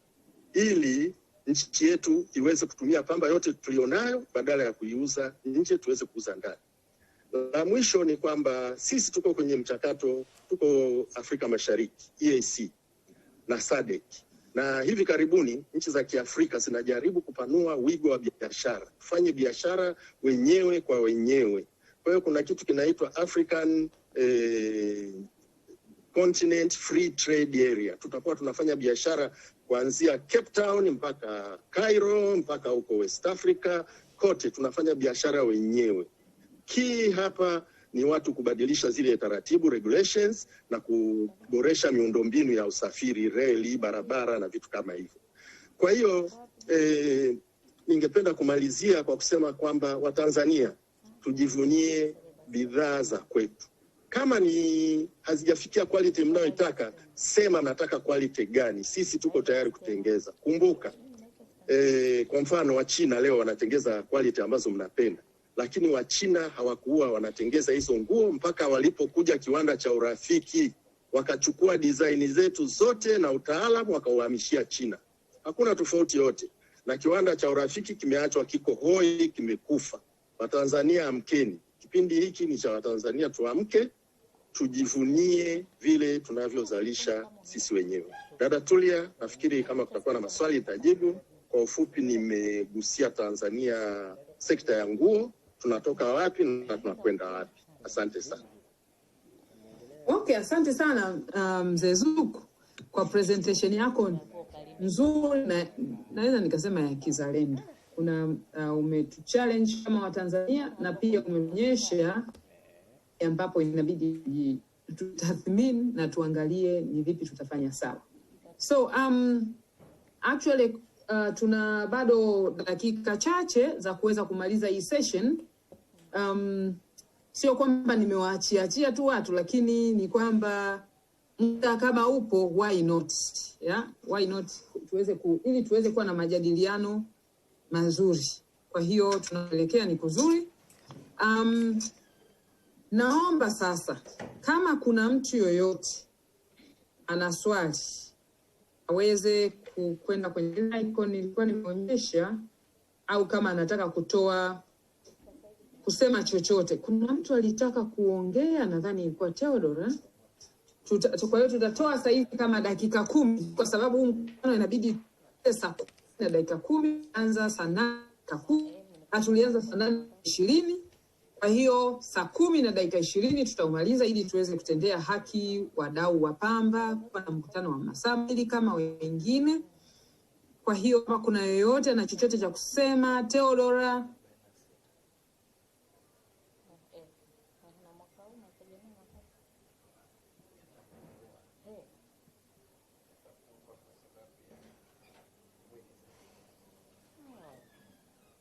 ili nchi yetu iweze kutumia pamba yote tulionayo, badala ya kuiuza nje tuweze kuuza ndani. La mwisho ni kwamba sisi tuko kwenye mchakato, tuko Afrika Mashariki, EAC na SADC. Na hivi karibuni nchi za Kiafrika zinajaribu kupanua wigo wa biashara. Tufanye biashara wenyewe kwa wenyewe. Kwa hiyo kuna kitu kinaitwa African Continent Free Trade Area. Tutakuwa tunafanya biashara kuanzia Cape Town mpaka Cairo, mpaka huko West Africa, kote tunafanya biashara wenyewe. Key hapa ni watu kubadilisha zile taratibu, regulations, na kuboresha miundombinu ya usafiri, reli, barabara na vitu kama hivyo. Kwa hiyo ningependa kumalizia kwa kusema kwamba Watanzania tujivunie bidhaa za kwetu. Kama ni hazijafikia quality mnayoitaka, sema nataka quality gani. Sisi tuko tayari kutengeza. Kumbuka, kwa mfano wa China leo wanatengeza quality ambazo mnapenda. Lakini wa China hawakuwa wanatengeza hizo nguo mpaka walipokuja kiwanda cha Urafiki, wakachukua design zetu zote na utaalamu wakauhamishia China. Hakuna tofauti yote. Na kiwanda cha Urafiki kimeachwa kiko hoi, kimekufa. Watanzania amkeni. Kipindi hiki ni cha Watanzania, tuamke, tujivunie vile tunavyozalisha sisi wenyewe. Dada Tulia, nafikiri kama kutakuwa na maswali nitajibu. Kwa ufupi nimegusia Tanzania, sekta ya nguo, tunatoka wapi na tunakwenda wapi. Asante sana. Okay, asante sana Mzee Zuku kwa presentation yako nzuri na naweza nikasema ya kizalendo. Kuna umetuchallenge kama Watanzania na pia umeonyesha ambapo inabidi tutathmini na tuangalie ni vipi tutafanya sawa. So actually tuna bado dakika chache za kuweza kumaliza hii session. Sio kwamba nimewaachia tu watu, lakini ni kwamba muda kama upo, why not? Yeah? Why not ili tuweze kuwa na majadiliano mazuri. Kwa hiyo tunaelekea ni kuzuri. Naomba sasa kama kuna mtu yoyote ana swali aweze kwenda kwenye icon nilikuwa nimeonyesha, au kama anataka kusema chochote. Kuna mtu alitaka kuongea, nadhani ilikuwa Theodore. Kwa hiyo tutatoa sasa hivi kama dakika 10 kwa sababu mkutano inabidi saa 10 na dakika 10, anza saa 8:10. Tulianza saa 8:20. Kwa hiyo saa 10 na dakika 20 tutaumaliza ili tuweze kutendea haki wadau wa Pamba kwa na mkutano wa masaa 2 kama wengine. Kwa hiyo kama kuna yoyote ana chochote cha kusema, Theodora.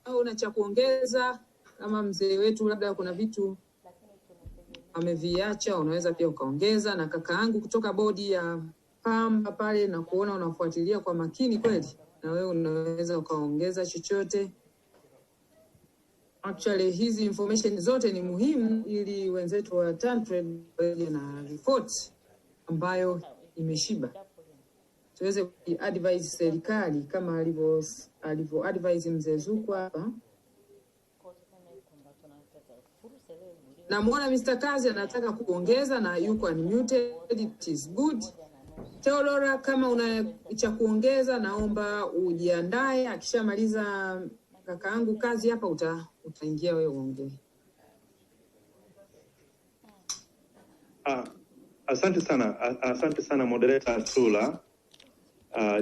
Au una cha kuongeza kama mzee wetu labda kuna vitu ameviacha, unaweza pia ukaongeza. Na kaka yangu kutoka bodi ya Pamba pale na kuona unafuatilia kwa makini kweli, na wewe unaweza ukaongeza chochote. Actually hizi information zote ni muhimu ili wenzetu wa Tantrade waje na report ambayo imeshiba, tuweze kuadvise serikali kama alivyo advise Mzee Zuku hapa. Na muona Mr. Kazi anataka kuongeza na yuko unmuted. It is good. Theodora, kama una cha kuongeza naomba ujiandae. Akishamaliza kakaangu Kazi hapa utaingia wewe uongee. Asante sana moderator Tula.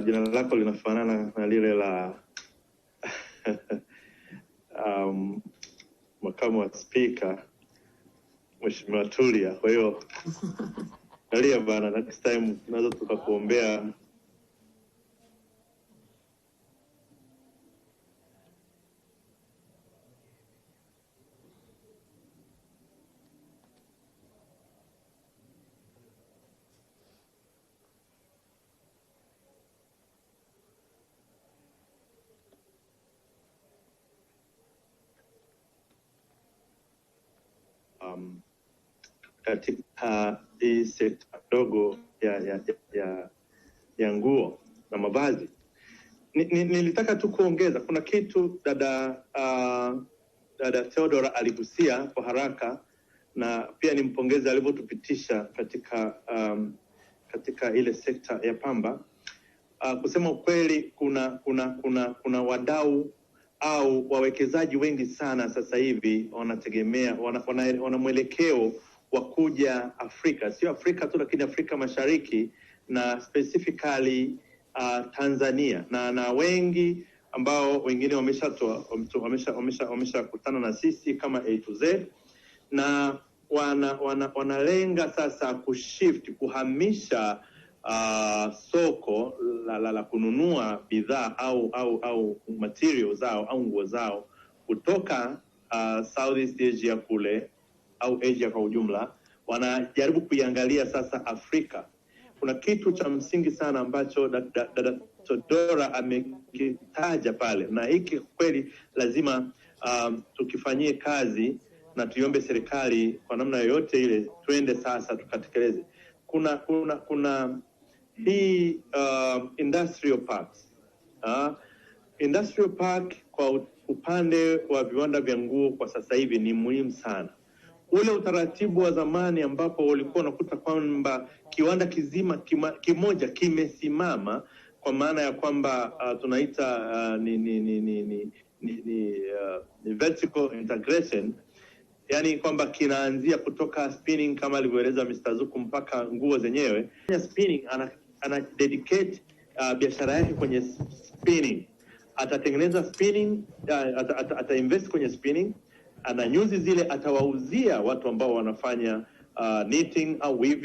Jina lako linafanana na lile la makamu wa speaker Mheshimiwa Tulia. Kwa hiyo nalia bana, next time tunaweza tukakuombea. Katika hii sekta ndogo ya nguo na mavazi, nilitaka tu kuongeza kuna kitu dada Theodora aligusia kwa haraka, na pia nimpongeze alivyotupitisha katika ile sekta ya pamba. Kusema ukweli, kuna wadau au wawekezaji wengi sana sasa hivi wanategemea wana mwelekeo wa kuja Afrika, sio Afrika tu, lakini Afrika Mashariki na specifically Tanzania, na wengi ambao wengine wameshakutana na sisi kama A to Z, na wanalenga sasa kuhamisha soko la kununua bidhaa au materials zao au nguo zao kutoka Southeast Asia kule au Asia kwa ujumla, wanajaribu kuiangalia sasa Afrika. Kuna kitu cha msingi sana ambacho dada Dora amekitaja pale, na hiki kweli lazima tukifanyie kazi na tuiombe serikali kwa namna yoyote ile tuende sasa tukatekeleze. Kuna hii industrial parks. Industrial park kwa upande wa viwanda vya nguo kwa sasa hivi ni muhimu sana. Ule utaratibu wa zamani ambapo ulikuwa unakuta kwamba kiwanda kimoja kimesimama, kwa maana ya kwamba tunaita vertical integration, yani kwamba kinaanzia kutoka spinning kama alivyoeleza Mr. Zuku mpaka nguo zenyewe. Spinning ana dedicate biashara yake kwenye spinning, atatengeneza spinning, ata-invest kwenye spinning, ana nyuzi zile atawauzia watu ambao wanafanya knitting au weaving.